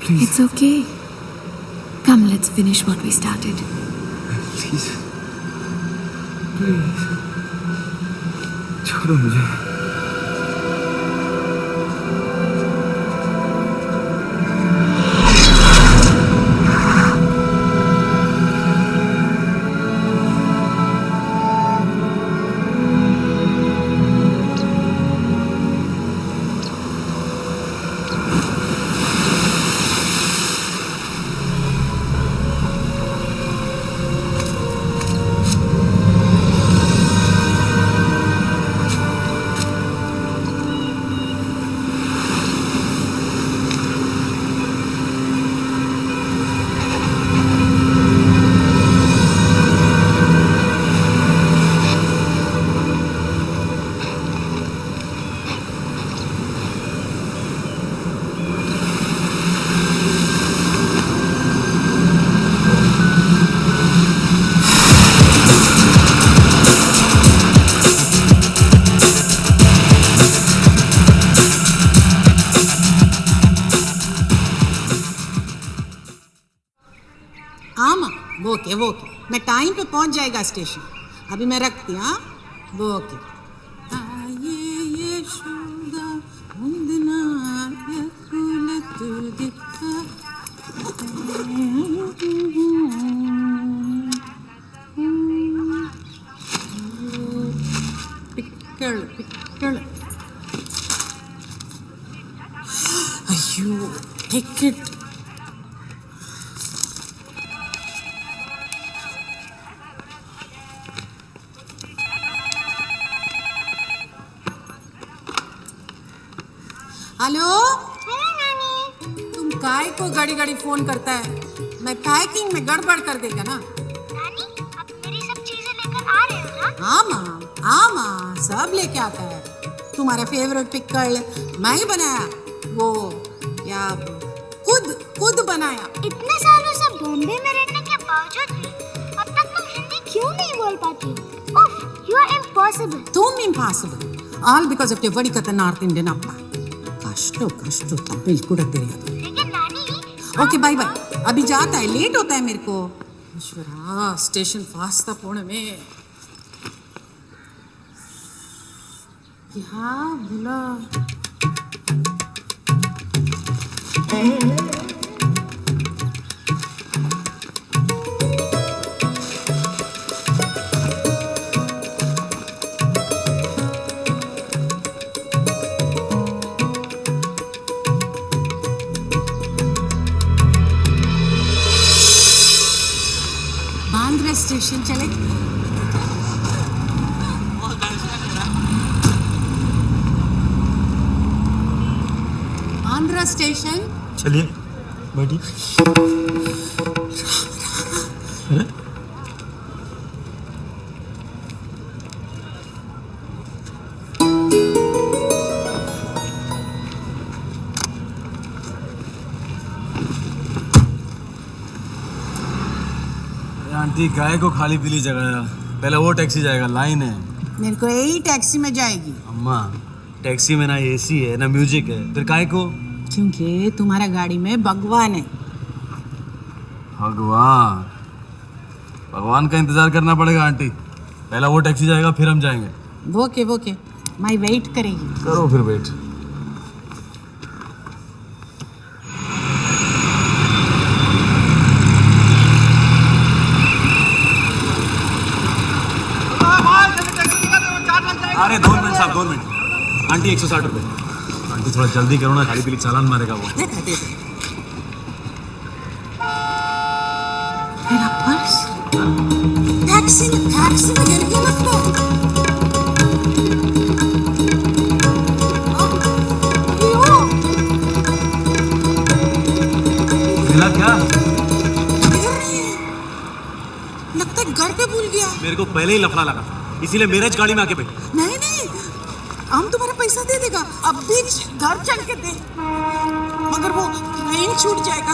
It's okay. Come, let's finish what we started. Please please छोड़ो मुझे। ओके मैं टाइम पे पहुंच जाएगा स्टेशन। अभी मैं रखती हूँ। हाँ वो ओके। पिक्कल पिक्कल अयो टिकट हेलो तुम काय को घड़ी घड़ी फोन करता है? मैं पैकिंग में गड़बड़ कर देगा ना। नानी, आप मेरी सब चीजें लेकर आ रहे हो ना? हाँ माँ सब लेके आता है। तुम्हारा फेवरेट पिक्कल मैं ही बनाया, वो या खुद बनाया। इतने सालों से बॉम्बे में रहने के बावजूद भी अब तक तुम हिंदी क्यों नहीं बोल पाती हो? उफ, you are impossible. तुम impossible. All because of your बड़ी कतर नॉर्थ इंडियन अप्पा। कष्टो तमिल ಕೂಡ ತಿಳಿಯದು। लेकिन नानी ओके बाय बाय। अभी जाता है, लेट होता है मेरे को। ईश्वरा स्टेशन फास्ट था पुणे में। क्या बोला? बांद्रा स्टेशन चले। बांद्रा स्टेशन चलिए बैठिए। अरे आंटी गाय को खाली पीली जगह है, पहले वो टैक्सी जाएगा, लाइन है। मेरे को यही टैक्सी में जाएगी। अम्मा टैक्सी में ना एसी है ना म्यूजिक है, फिर काय को? क्योंकि तुम्हारा गाड़ी में भगवान है। भगवान भगवान का इंतजार करना पड़ेगा आंटी, पहला वो टैक्सी जाएगा फिर हम जाएंगे। ओके मैं वेट करेगी। करो फिर वेट। अरे 2 मिनट साहब 2 मिनट। आंटी 160 रुपये। आंटी थोड़ा जल्दी करो ना, खाली पीली चालान मारेगा वो। मेरा पर्स टैक्सी में गिर गया लगता है। मिला क्या? लगता है घर पे भूल गया। मेरे को पहले ही लफड़ा लगा था, इसीलिए मेरे गाड़ी में आके बैठ। नहीं हम तुम्हारा पैसा दे देगा। अब भी घर चल के दे, मगर वो ट्रेन छूट जाएगा।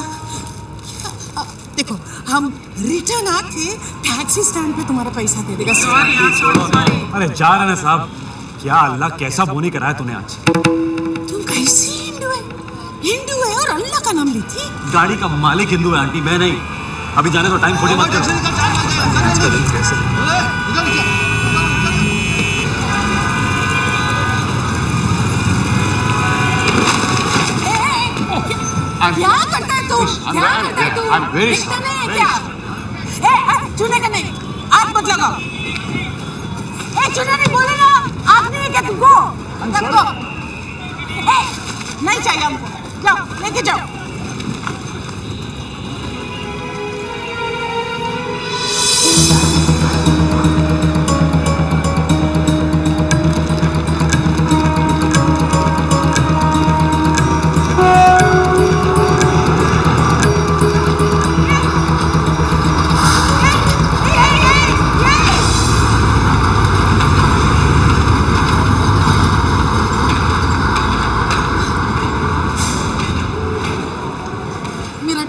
देखो हम रिटर्न आके टैक्सी स्टैंड पे तुम्हारा पैसा दे देगा। सॉरी। अरे जा रहे ना साहब, क्या अल्लाह कैसा बोनी कराया तूने आज। तुम कैसी हिंदू है और अल्लाह का नाम लेती। थी। गाड़ी का मालिक हिंदू है आंटी, मैं नहीं। अभी जाने तो टाइम थोड़ी मत क्या करता है तू? क्या करता है तू? I'm very दिखता sorry. नहीं है क्या? चूने का नहीं, आप मत लगाओ। चूना नहीं बोले ना, आप नहीं है क्या तुमको? तुमको नहीं चाहिए हमको, जाओ लेके जाओ।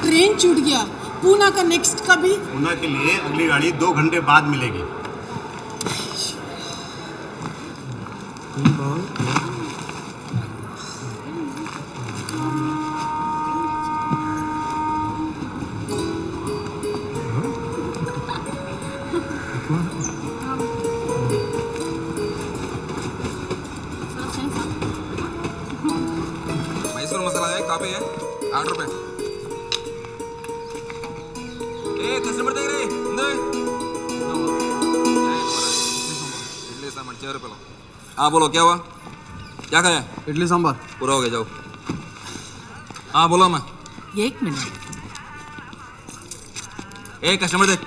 ट्रेन छूट गया। पूना का नेक्स्ट कभी? पूना के लिए अगली गाड़ी 2 घंटे बाद मिलेगी। मैसूर मसाला है, कहाँ पे है? 8 रुपए। कस्टमर देख रहे इडली सांभर 4 रुपये। हाँ बोलो, क्या हुआ? क्या खाया? इडली सांभर पूरा हो गया, जाओ। हाँ बोलो। मैं 1 मिनट। कस्टमर देख।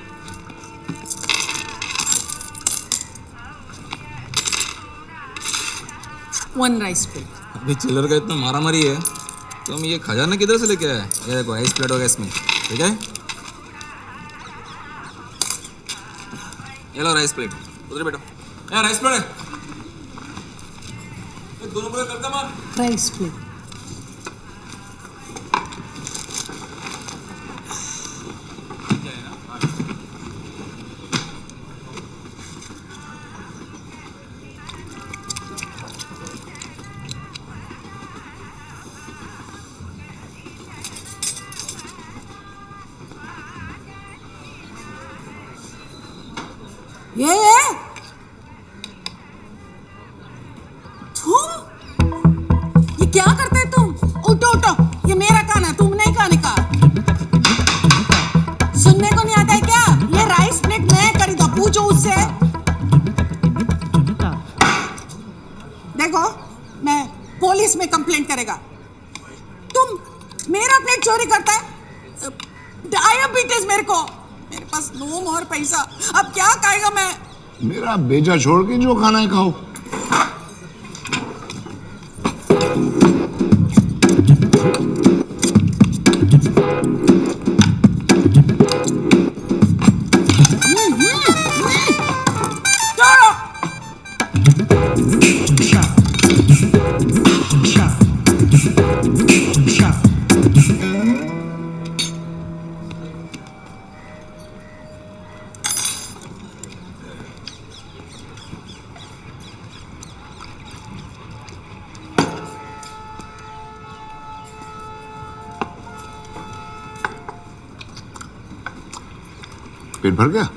One rice plate. अभी चिल्लर का इतना मारा मारी है, तुम ये खजाना किधर से लेके आए? ये देखो राइस प्लेट होगा इसमें, ठीक है? ये लो राइस प्लेट, उधर बैठो। राइस प्लेट है, दोनों पूरे करता मार। Rice plate. ये तुम ये क्या करते हैं तुम? उठो उठो, ये मेरा खाना, तुम नहीं खाने का। सुनने को नहीं आता है क्या? ये राइस प्लेट मैं खरीदा, पूछो उससे। देखो मैं पुलिस में कंप्लेंट करेगा। तुम मेरा प्लेट चोरी करता है। डायबिटीज मेरे को, मेरे पास नो मोर पैसा, अब क्या खाएगा मैं? मेरा बेजा छोड़ के जो खाना है खाओ। पेट भर गया?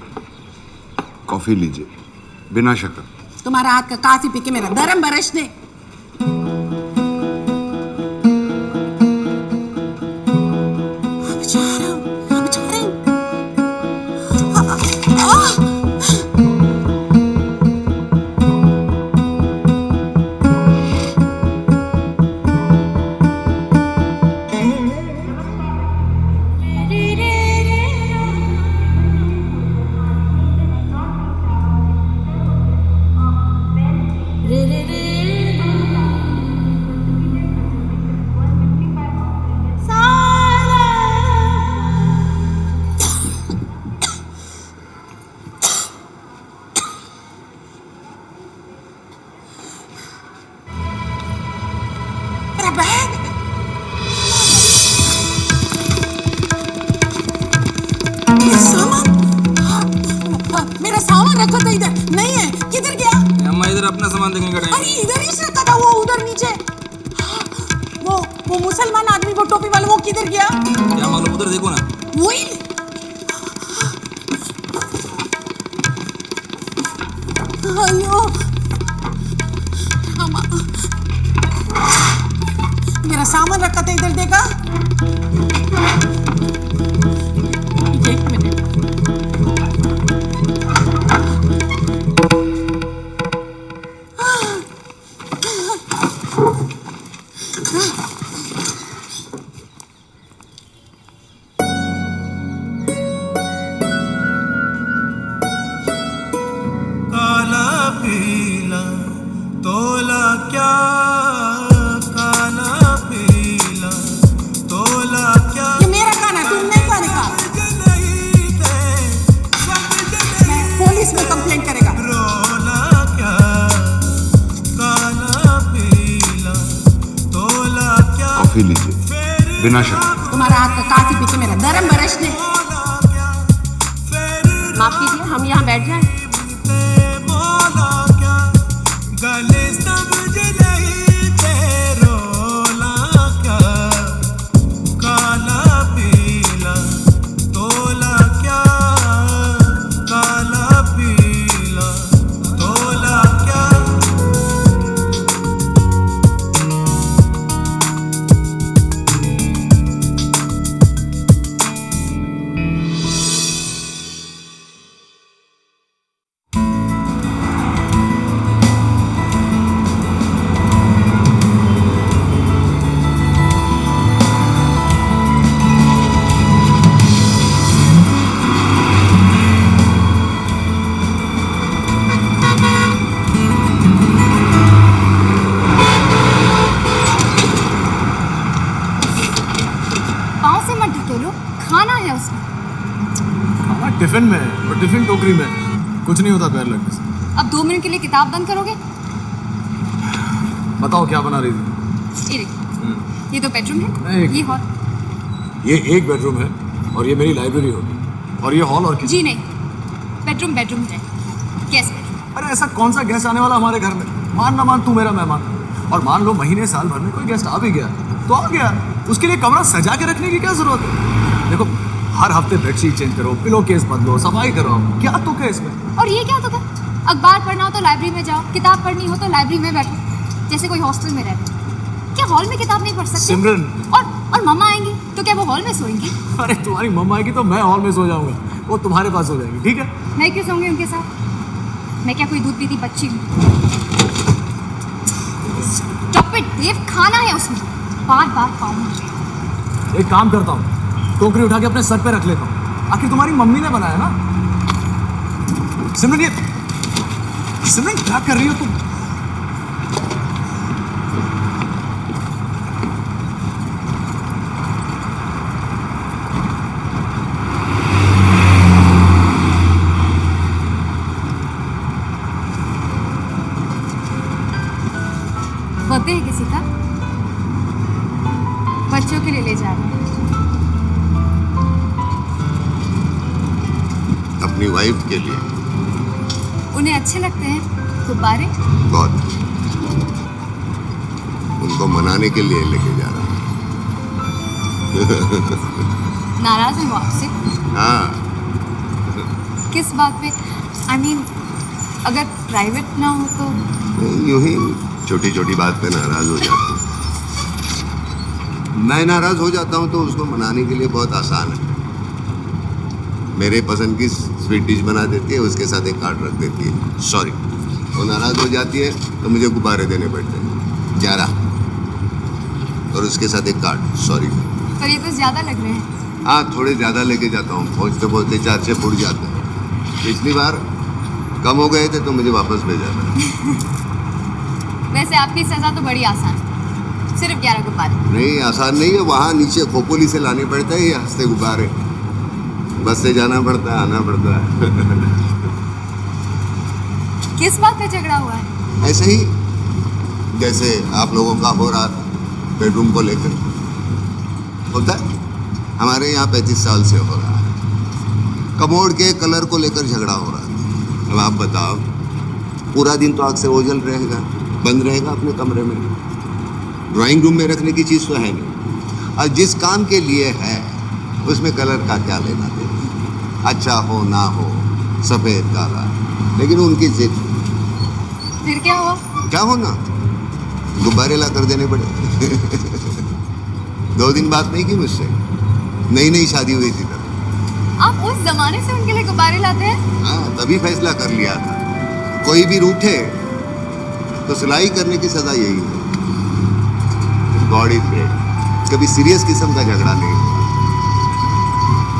कॉफी लीजिए बिना शक्कर। तुम्हारा हाथ का कॉफी पी के मेरा धर्म बरस ने। मेरा सामान रखा था इधर, नहीं है, किधर गया? अम्मा इधर अपना सामान देखेंगे। अरे इधर ही से रखा था, वो उधर नीचे। वो वो मुसलमान आदमी वो टोपी वाला वो किधर गया? क्या मालूम, उधर देखो ना। वही अयो मेरा सामान रखा था, इधर देखा? एक मिनट। काला पीला तोला क्या, काला पीला तोला क्या। ये मेरा खाना है, तुम नहीं खाने का। मैं पुलिस में कंप्लेंट करेगा। रोला क्या, काला पीला तोला क्या। कॉफी लीजिए बिना शक्कर। तुम्हारा हाथ का काफी पी के मेरा धर्म बरस ने। माफ कीजिए, हम यहाँ बैठ जाएं। गले समझ नहीं थे रोला क्या, काला पीला तोला क्या, काला पीला तोला क्या। पाँव से मत ढकेलो, खाना है उसमें। खाना टिफिन में है और टिफिन टोकरी में है। कुछ नहीं होता पैर लगने से। अब 2 मिनट के लिए किताब बंद करोगे? बताओ क्या बना रही थी? ये देखो, ये तो बेडरूम है, नहीं। ये हॉल। ये एक बेडरूम है और ये मेरी लाइब्रेरी होगी, और ये हॉल और किचन। जी नहीं, बेडरूम बेडरूम है, गेस्ट बेडरूम। अरे ऐसा कौन सा गेस्ट आने वाला हमारे घर में? मान ना मान, तू मेरा मेहमान, और मान लो महीने साल भर में कोई गेस्ट आ भी गया तो आ गया, उसके लिए कमरा सजा के रखने की क्या जरूरत है? देखो, हर हफ्ते बेडशीट चेंज करो, पिलो केस बदलो, सफाई करो, क्या तुक है इसमें? और ये क्या तो है? अखबार पढ़ना हो तो लाइब्रेरी में जाओ, किताब पढ़नी हो तो लाइब्रेरी में बैठो, जैसे कोई हॉस्टल में रहते। क्या हॉल में किताब नहीं पढ़ सकते? सिमरन, और मम्मा आएंगी तो क्या वो हॉल में सोएंगी? अरे तुम्हारी मम्मा आएगी तो मैं हॉल में सो जाऊंगा, वो तुम्हारे पास हो जाएगी, ठीक है? मैं क्यों सोऊंगी उनके साथ? मैं क्या कोई दूध पीती बच्ची हूँ? स्टॉप इट देव, खाना है उसमें, बार बार पाऊंगी। एक काम करता हूँ, टोकरी उठा के अपने सर पे रख लेता हूँ, आखिर तुम्हारी मम्मी ने बनाया ना। सिमरन, ये सिमरन क्या कर रही हो तुम? बर्थडे है किसी का? बच्चों के लिए ले जा रहे हैं। अपनी वाइफ के लिए। उन्हें अच्छे लगते हैं गुब्बारे? बहुत। उनको मनाने के लिए लेके जा रहा हूँ। नाराज हैं वो आपसे? हाँ। किस बात पे? आई मीन, अगर प्राइवेट ना हो तो? यूं ही छोटी छोटी बात पे नाराज हो जाते हैं। मैं नाराज हो जाता हूँ तो उसको मनाने के लिए बहुत आसान है। मेरे पसंद की स्वीट डिश बना देती है, उसके साथ एक कार्ड रख देती है, सॉरी। वो नाराज हो जाती है तो मुझे गुब्बारे देने पड़ते हैं 11, और उसके साथ एक कार्ड, सॉरी। पर ये तो ज़्यादा लग रहे हैं। हाँ, थोड़े ज़्यादा लेके जाता हूँ, पहुँचते पहुँचते 4 फुट जाते हैं। पिछली बार कम हो गए थे तो मुझे वापस भेजा था। वैसे आपकी सज़ा तो बड़ी आसान है, सिर्फ 11 गुब्बारे। नहीं, आसान नहीं है, वहाँ नीचे खोपोली से लाने पड़ते हैं ये हंसते गुब्बारे, बस से जाना पड़ता है, आना पड़ता है। किस बात पे झगड़ा हुआ है? ऐसे ही जैसे आप लोगों का हो रहा था बेडरूम को लेकर, होता है हमारे यहाँ 35 साल से हो रहा है। कमोड के कलर को लेकर झगड़ा हो रहा था। अब आप बताओ, पूरा दिन तो आग से ओझल रहेगा, बंद रहेगा अपने कमरे में, ड्राइंग रूम में रखने की चीज तो है नहीं। और जिस काम के लिए है उसमें कलर का क्या लेना देना, अच्छा हो ना हो, सफेद काला, लेकिन उनकी जिद। फिर क्या हुआ? क्या होना, गुब्बारे ला कर देने पड़े। 2 दिन बात नहीं की मुझसे, नई नई शादी हुई थी तब। आप उस जमाने से उनके लिए गुब्बारे लाते हैं? हाँ, तभी फैसला कर लिया था कोई भी रूठे तो सिलाई करने की सजा यही है। गॉड इज ग्रेट, कभी सीरियस किस्म का झगड़ा नहीं हुआ,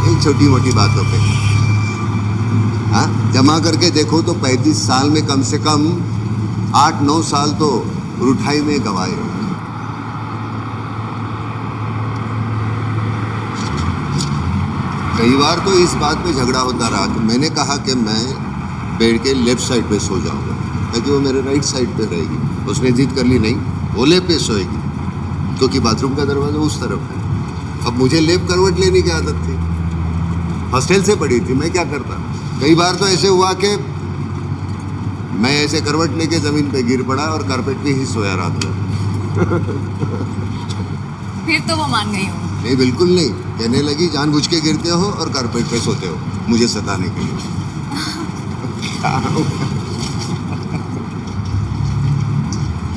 इन छोटी मोटी बातों पे। हाँ, जमा करके देखो तो 35 साल में कम से कम 8-9 साल तो रूठाई में गवाए। कई बार तो इस बात पे झगड़ा होता रहा कि मैंने कहा कि मैं बेड के लेफ्ट साइड पे सो जाऊंगा ताकि वो मेरे राइट साइड पे रहेगी। उसने जिद कर ली, नहीं वो लेफ्ट पे सोएगी क्योंकि बाथरूम का दरवाजा उस तरफ है। अब मुझे लेफ्ट करवट लेने की आदत थी, हॉस्टल से पड़ी थी, मैं क्या करता। कई बार तो ऐसे हुआ कि मैं ऐसे करवट लेके जमीन पे गिर पड़ा और कारपेट पे ही सोया रात में। फिर तो वो मान गई हो? नहीं, बिल्कुल नहीं। कहने लगी जानबूझ के गिरते हो और कारपेट पे सोते हो मुझे सताने के लिए।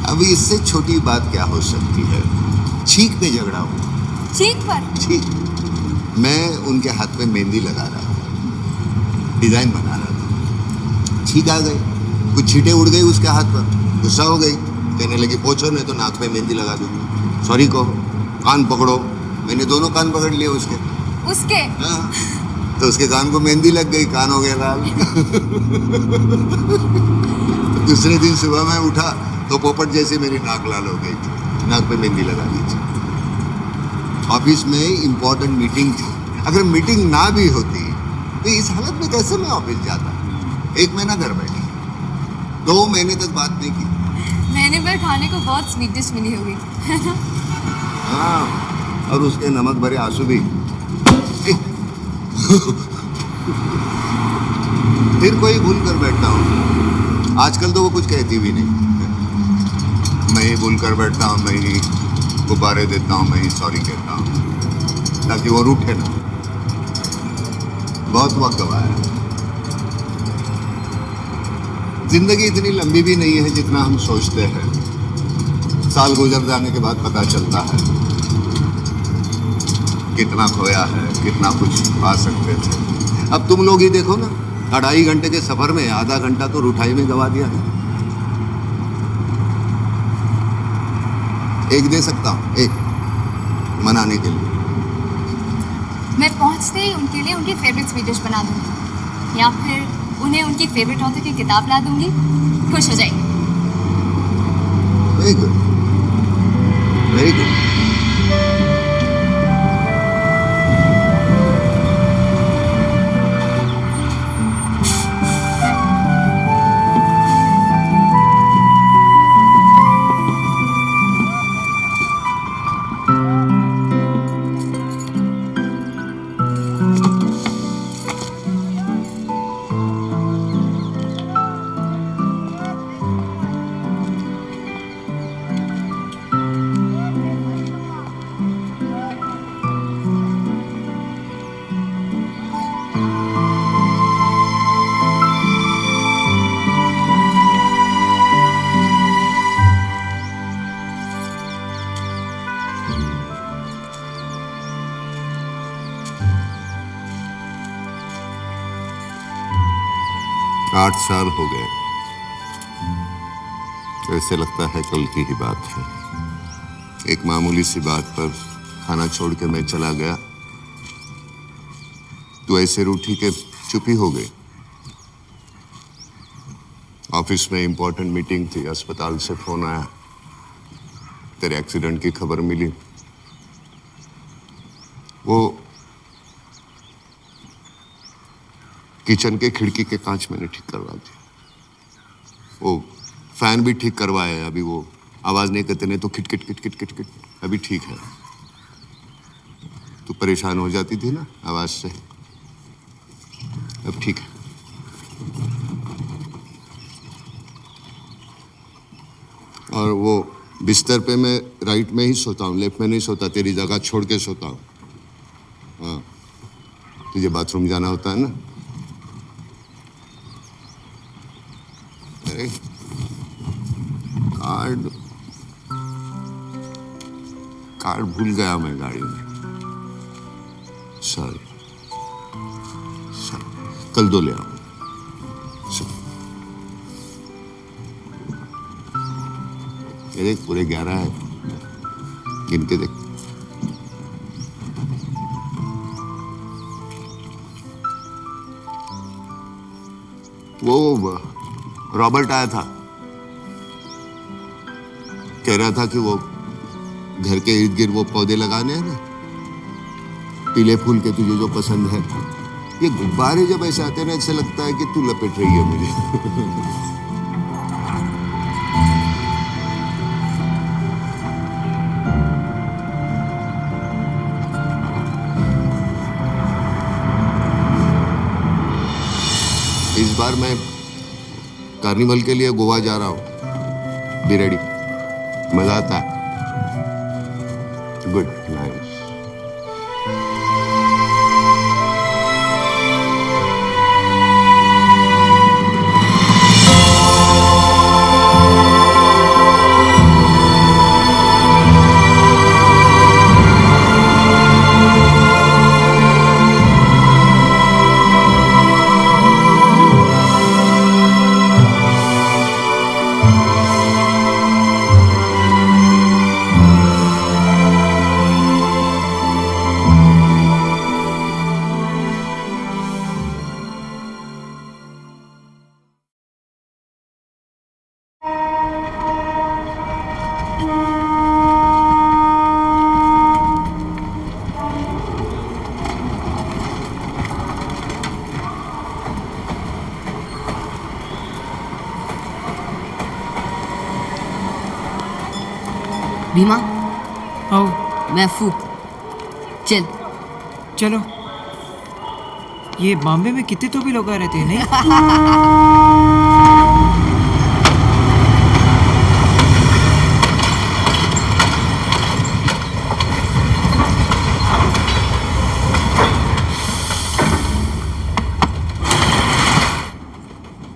अभी इससे छोटी बात क्या हो सकती है। छींक पे झगड़ा हुआ। चीख पर? छींक। मैं उनके हाथ पे मेहंदी लगा रहा था, डिजाइन बना रहा था, छींक आ गई, कुछ छींटे उड़ गई उसके हाथ पर, गुस्सा हो गई, कहने लगी पोछो नहीं तो नाक पे मेहंदी लगा दूंगी, सॉरी कहो, कान पकड़ो। मैंने दोनों कान पकड़ लिए उसके। हाँ। तो उसके कान को मेहंदी लग गई, कान हो गया लाल। दूसरे दिन सुबह मैं उठा तो पोपट जैसे मेरी नाक लाल हो गई थी, नाक पे मेहंदी लगा दी थी। ऑफिस में इम्पोर्टेंट मीटिंग थी, अगर मीटिंग ना भी होती तो इस हालत में कैसे मैं ऑफिस जाता। 1 महीना घर बैठी, 2 महीने तक बात नहीं की। महीने भर खाने को बहुत स्वीट डिश मिली होगी। हाँ, और उसके नमक भरे आंसू भी। फिर कोई भूल कर बैठता हूँ। आजकल तो वो कुछ कहती भी नहीं, मैं ही भूल कर बैठता हूँ, मैं ही गुब्बारे देता हूँ, मैं ही सॉरी कहता हूँ ताकि वो रूठे ना। बहुत वक्त गवाया। जिंदगी इतनी लंबी भी नहीं है जितना हम सोचते हैं। साल गुजर जाने के बाद पता चलता है कितना खोया है, कितना कुछ पा सकते थे। अब तुम लोग ही देखो ना, 2.5 घंटे के सफर में आधा घंटा तो रूठाई में गवा दिया है। एक दे सकता हूँ, एक मनाने के लिए। मैं पहुंचते ही उनके लिए उनकी फेवरेट स्वीट डिश बना दूंगी, या फिर उन्हें उनकी फेवरेट ऑथर की किताब ला दूंगी, खुश हो जाएंगे। Very good, very good. 8 साल हो गए, ऐसे लगता है कल की ही बात है। एक मामूली सी बात पर खाना छोड़ के मैं चला गया, तू ऐसे रूठी के चुप ही हो गई। ऑफिस में इंपॉर्टेंट मीटिंग थी, अस्पताल से फोन आया, तेरे एक्सीडेंट की खबर मिली। वो किचन के खिड़की के कांच मैंने ठीक करवा दिया, वो फैन भी ठीक करवाया, अभी वो आवाज नहीं करते, नहीं तो खिट खिट खिट खिट खिट खिट, अभी ठीक है। तू परेशान हो जाती थी ना आवाज से, अब ठीक है। और वो बिस्तर पे मैं राइट में ही सोता हूँ, लेफ्ट में नहीं सोता, तेरी जगह छोड़ के सोता हूँ। हाँ, तुझे बाथरूम जाना होता है ना? अरे कार्ड भूल गया मैं गाड़ी में। सॉरी, कल दो ले आऊँ। देख पूरे 11 है, गिन के देख। वो रॉबर्ट आया था, कह रहा था कि वो घर के इर्द गिर्द वो पौधे लगाने हैं ना, पीले फूल के, तुझे जो पसंद है। ये गुब्बारे जब ऐसे आते हैं ना, ऐसे लगता है कि तू लपेट रही है मुझे। इस बार मैं कार्निवल के लिए गोवा जा रहा हूँ। बी रेडी, मजा आता है। Good nice. भीमा, आओ। मैं फू, चल। चलो। ये बॉम्बे में कितने तो भी लोग रहते हैं नहीं?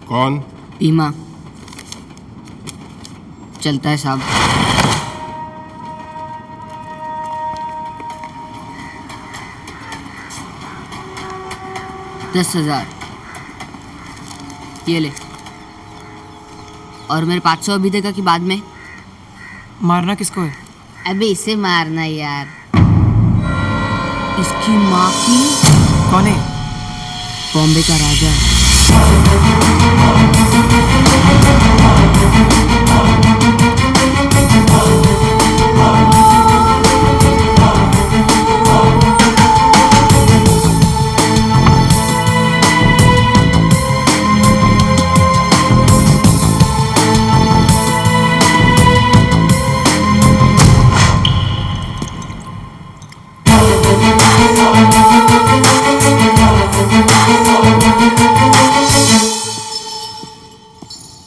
कौन? भीमा। चलता है साहब। $10,000 ये ले। और मेरे 500 अभी देगा कि बाद में? मारना किसको है? अबे इसे मारना यार। इसकी माँ की। कौन है? बॉम्बे का राजा।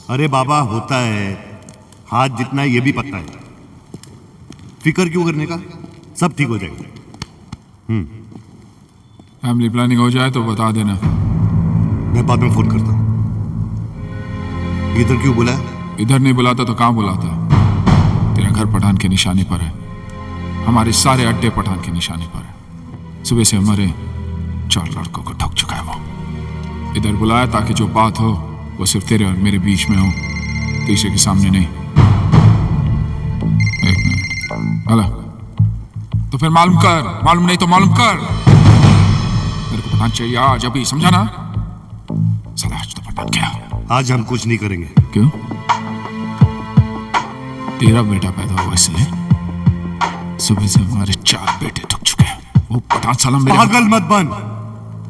अरे बाबा, होता है, हाथ जितना है ये भी पता है। फिक्र क्यों करने का, सब ठीक हो जाएगा। फैमिली प्लानिंग हो जाए तो बता देना। मैं बाद में फोन करता हूँ। इधर क्यों बुलाया? इधर नहीं बुलाता तो कहाँ बुलाता? तेरा घर पठान के निशाने पर है, हमारे सारे अड्डे पठान के निशाने पर है। सुबह से हमारे 4 लड़कों को ठग चुका है वो। इधर बुलाया ताकि जो बात हो वो सिर्फ तेरे और मेरे बीच में हो, तीसरे के सामने नहीं। 1 मिनट। हेलो, तो फिर मालूम कर, मालूम नहीं तो मालूम कर। मेरे को पठान चाहिए आज, अभी, समझा ना? साला आज तो पठान क्या? आज हम कुछ नहीं करेंगे। क्यों? तेरा बेटा पैदा हुआ इसलिए? सुबह से हमारे 4 बेटे ठग चुके हैं। वो पठान साला मेरे पागल मत बन।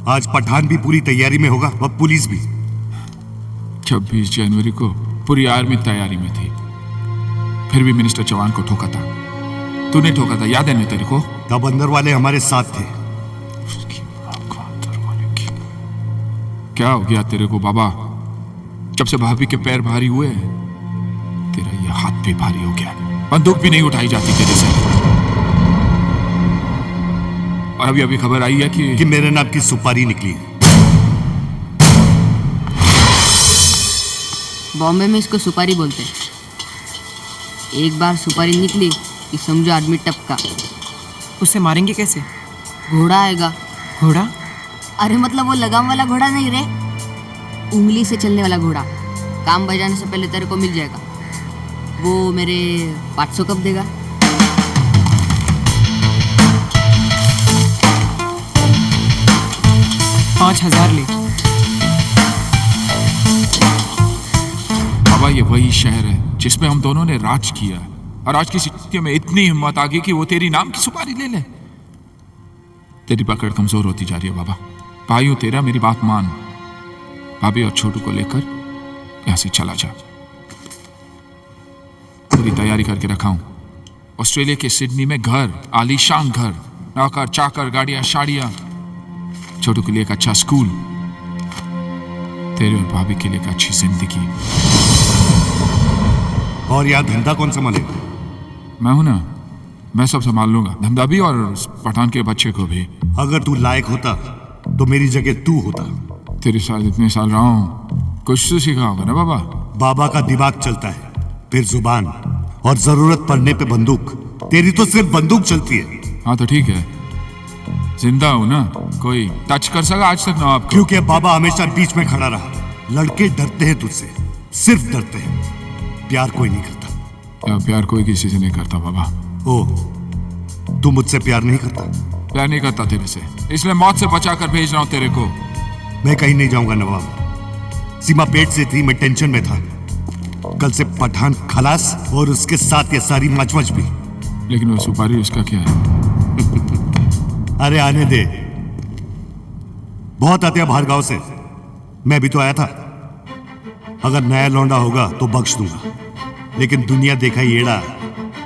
आज पठान भी पूरी तैयारी में होगा और पुलिस भी। 26 जनवरी को पूरी आर्मी तैयारी में थी, फिर भी मिनिस्टर चौहान को ठोका था। तूने ठोका था, याद है ना तेरे को? तब अंदर वाले हमारे साथ थे। क्या हो गया तेरे को बाबा? जब से भाभी के पैर भारी हुए तेरा ये हाथ भी भारी हो गया। बंदूक भी नहीं उठाई जाती तेरे से। और अभी अभी खबर आई है कि मेरे नाम की सुपारी निकली है। बॉम्बे में इसको सुपारी बोलते हैं। एक बार सुपारी निकली कि समझो आदमी टपका। उसे मारेंगे कैसे? घोड़ा आएगा। घोड़ा? अरे मतलब वो लगाम वाला घोड़ा नहीं रे, उंगली से चलने वाला घोड़ा। काम बजाने से पहले तेरे को मिल जाएगा। वो मेरे 500 कब देगा? $5000 ले। बाबा ये वही शहर है जिसमें हम दोनों ने राज किया, और आज की स्थिति में इतनी हिम्मत आ गई कि वो तेरी नाम की सुपारी ले ले। तेरी पकड़ कमजोर होती जा रही है बाबा। भाई हूं तेरा, मेरी बात मान। भाभी और छोटू को लेकर यहां से चला जा। पूरी तैयारी करके रखा हूं। ऑस्ट्रेलिया के सिडनी में घर, आलीशान घर, नौकर चाकर, गाड़ियां शाड़ियां, छोटू के लिए एक अच्छा स्कूल, तेरे और भाभी के लिए एक अच्छी जिंदगी। और यहाँ धंधा कौन संभालेगा? मैं हूं ना, मैं सब संभाल लूंगा, धंधा भी और पठान के बच्चे को भी। अगर तू लायक होता तो मेरी जगह तू होता। तेरे साथ इतने साल रहा हूं, कुछ तो सीखा होगा ना बाबा। बाबा का दिमाग चलता है, फिर जुबान, और जरूरत पड़ने पे बंदूक। तेरी तो सिर्फ बंदूक चलती है। हाँ तो ठीक है, जिंदा हूं ना, कोई टच कर सका आज तक ना आपको? क्योंकि बाबा हमेशा बीच में खड़ा रहा। लड़के डरते हैं तुझसे, सिर्फ डरते हैं, प्यार कोई नहीं करता। प्यार कोई किसी से नहीं करता बाबा। ओ, तू मुझसे प्यार नहीं करता? प्यार नहीं करता तेरे से, इसलिए मौत से बचा कर भेज रहा हूं तेरे को। मैं कहीं नहीं जाऊंगा नवाब। सीमा पेट से थी, मैं टेंशन में था। कल से पठान खलास, और उसके साथ ये सारी मचमच भी। लेकिन वो सुपारी उसका क्या है? अरे आने दे, बहुत आते हैं बाहर गांव से, मैं भी तो आया था। अगर नया लौंडा होगा तो बख्श दूंगा, लेकिन दुनिया देखा येड़ा,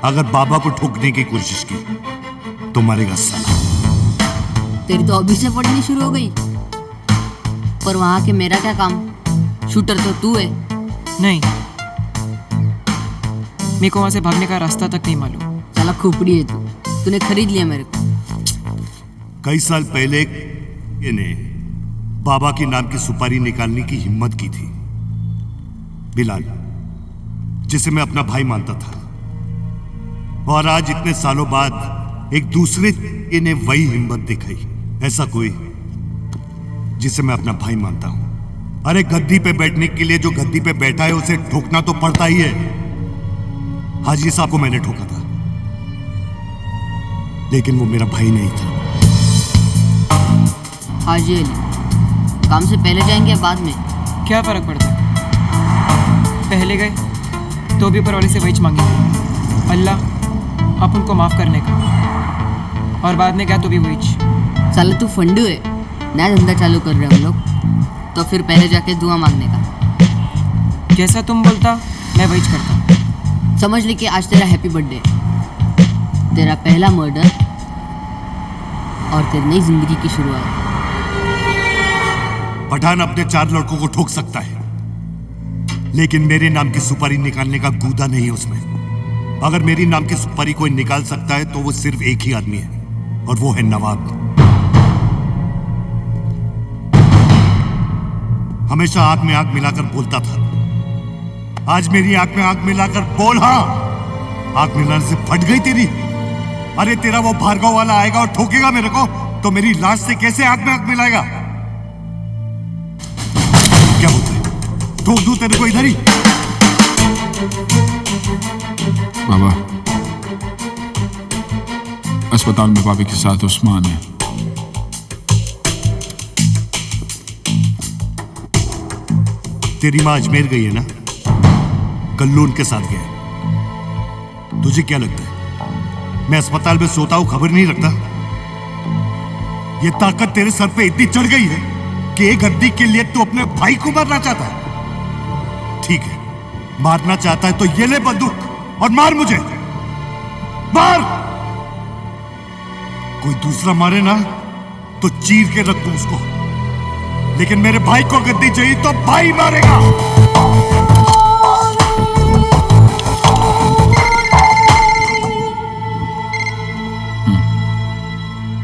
अगर बाबा को ठोकने की कोशिश की तो मरेगा साला। तेरी तो अभी से पढ़नी शुरू हो गई। पर वहां के मेरा क्या काम? शूटर तो तू है। नहीं, मेरे को वहां से भागने का रास्ता तक नहीं मालूम। साला खोपड़ी है तू, तूने खरीद लिया मेरे को। कई साल पहले ने बाबा के नाम की सुपारी निकालने की हिम्मत की थी। बिलाल, जिसे मैं अपना भाई मानता था, और आज इतने सालों बाद एक दूसरे ने वही हिम्मत दिखाई। ऐसा कोई जिसे मैं अपना भाई मानता हूं। अरे गद्दी पे बैठने के लिए जो गद्दी पे बैठा है उसे ठोकना तो पड़ता ही है। हाजी साहब को मैंने ठोका था, लेकिन वो मेरा भाई नहीं था। हाजी अली काम से पहले जाएंगे या बाद में? क्या फर्क पड़ता है? पहले गए तो भी ऊपर वाले से वही मांगेंगे, अल्लाह आप उनको माफ करने का, और बाद में क्या तो भी वही। साला तू फंडू है, नया धंधा चालू कर रहे हम लोग, तो फिर पहले जाके दुआ मांगने का। जैसा तुम बोलता मैं वही करता। समझ ले कि आज तेरा हैप्पी बर्थडे, तेरा पहला मर्डर और तेरी नई जिंदगी की शुरुआत। पठान अपने 4 लड़कों को ठोक सकता है, लेकिन मेरे नाम की सुपारी निकालने का गूदा नहीं है उसमें। अगर मेरी नाम की सुपारी कोई निकाल सकता है तो वो सिर्फ एक ही आदमी है, और वो है नवाब। हमेशा आंख में आंख मिलाकर बोलता था, आज मेरी आंख में आंख मिलाकर बोल। हाँ, आंख मिलाने से फट गई तेरी। अरे तेरा वो भार्गव वाला आएगा और ठोकेगा मेरे को, तो मेरी लाश से कैसे आंख में आंख मिलाएगा? क्या बोलते हैं, ठोक दूं तेरे को इधर ही? बाबा, अस्पताल में भाभी के साथ उस्मान है। तेरी माँ अजमेर गई है ना, कल्लू उनके साथ गया। तुझे क्या लगता है मैं अस्पताल में सोता हूं, खबर नहीं रखता? ये ताकत तेरे सर पे इतनी चढ़ गई है कि एक गद्दी के लिए तू अपने भाई को मारना चाहता है। ठीक है, मारना चाहता है तो ये ले बंदूक और मार मुझे, मार। कोई दूसरा मारे ना तो चीर के रख दूं उसको, लेकिन मेरे भाई को गद्दी चाहिए तो भाई मारेगा।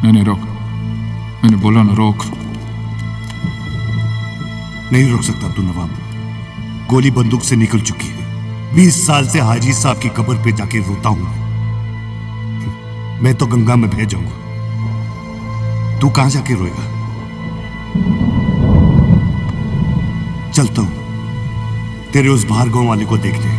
नहीं रोक, मैंने बोला ना रोक। नहीं रोक सकता अब्दुल नवाब, गोली बंदूक से निकल चुकी है। 20 साल से हाजी साहब की कब्र पे जाके रोता हूं मैं तो गंगा में बह जाऊंगा, तू कहां जाके रोएगा? चलता हूं तेरे उस भार्गव वाले को देखने।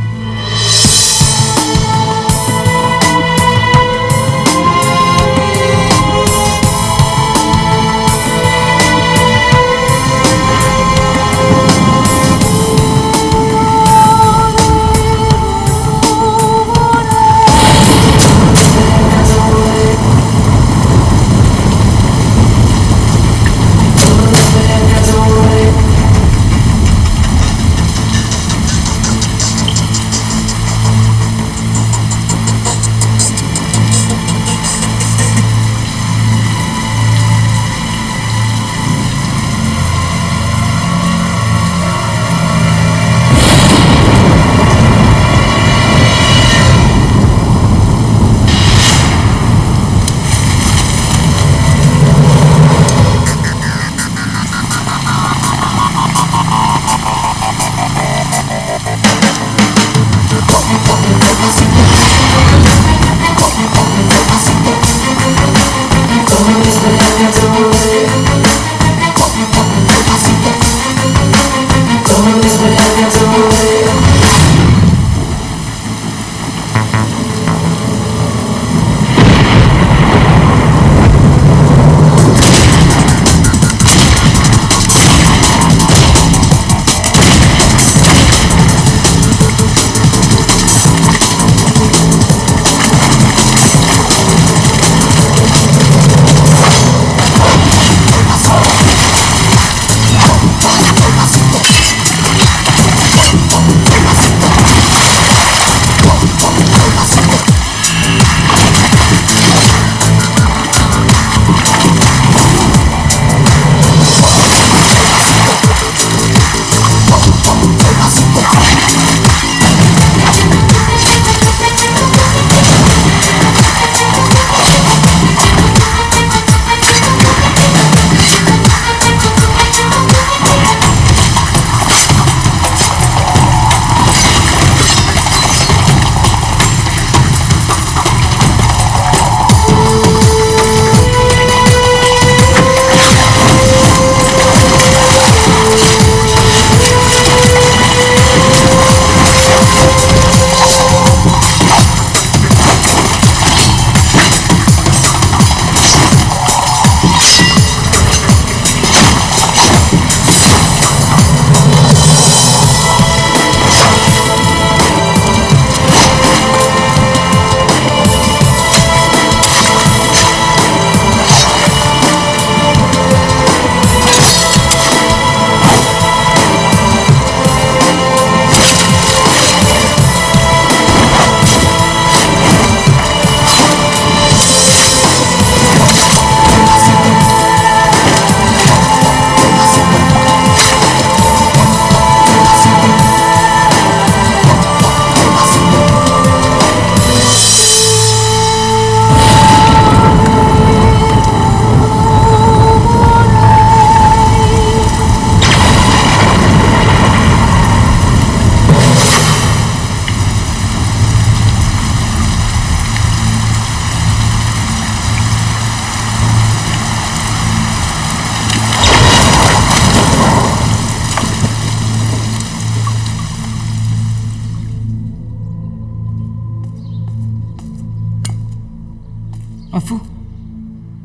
अफू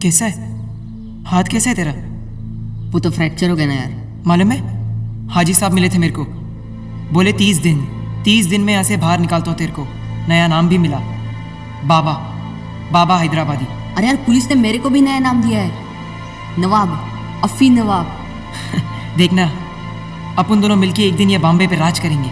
कैसा है? हाथ कैसा है तेरा? वो तो फ्रैक्चर हो गया ना यार। मालूम है, हाजी साहब मिले थे मेरे को, बोले 30 दिन में यहाँ से बाहर निकालता हूँ तेरे को। नया नाम भी मिला, बाबा हैदराबादी। अरे यार पुलिस ने मेरे को भी नया नाम दिया है, नवाब, अफी नवाब। देखना अपन दोनों मिलके एक दिन ये बॉम्बे पे राज करेंगे।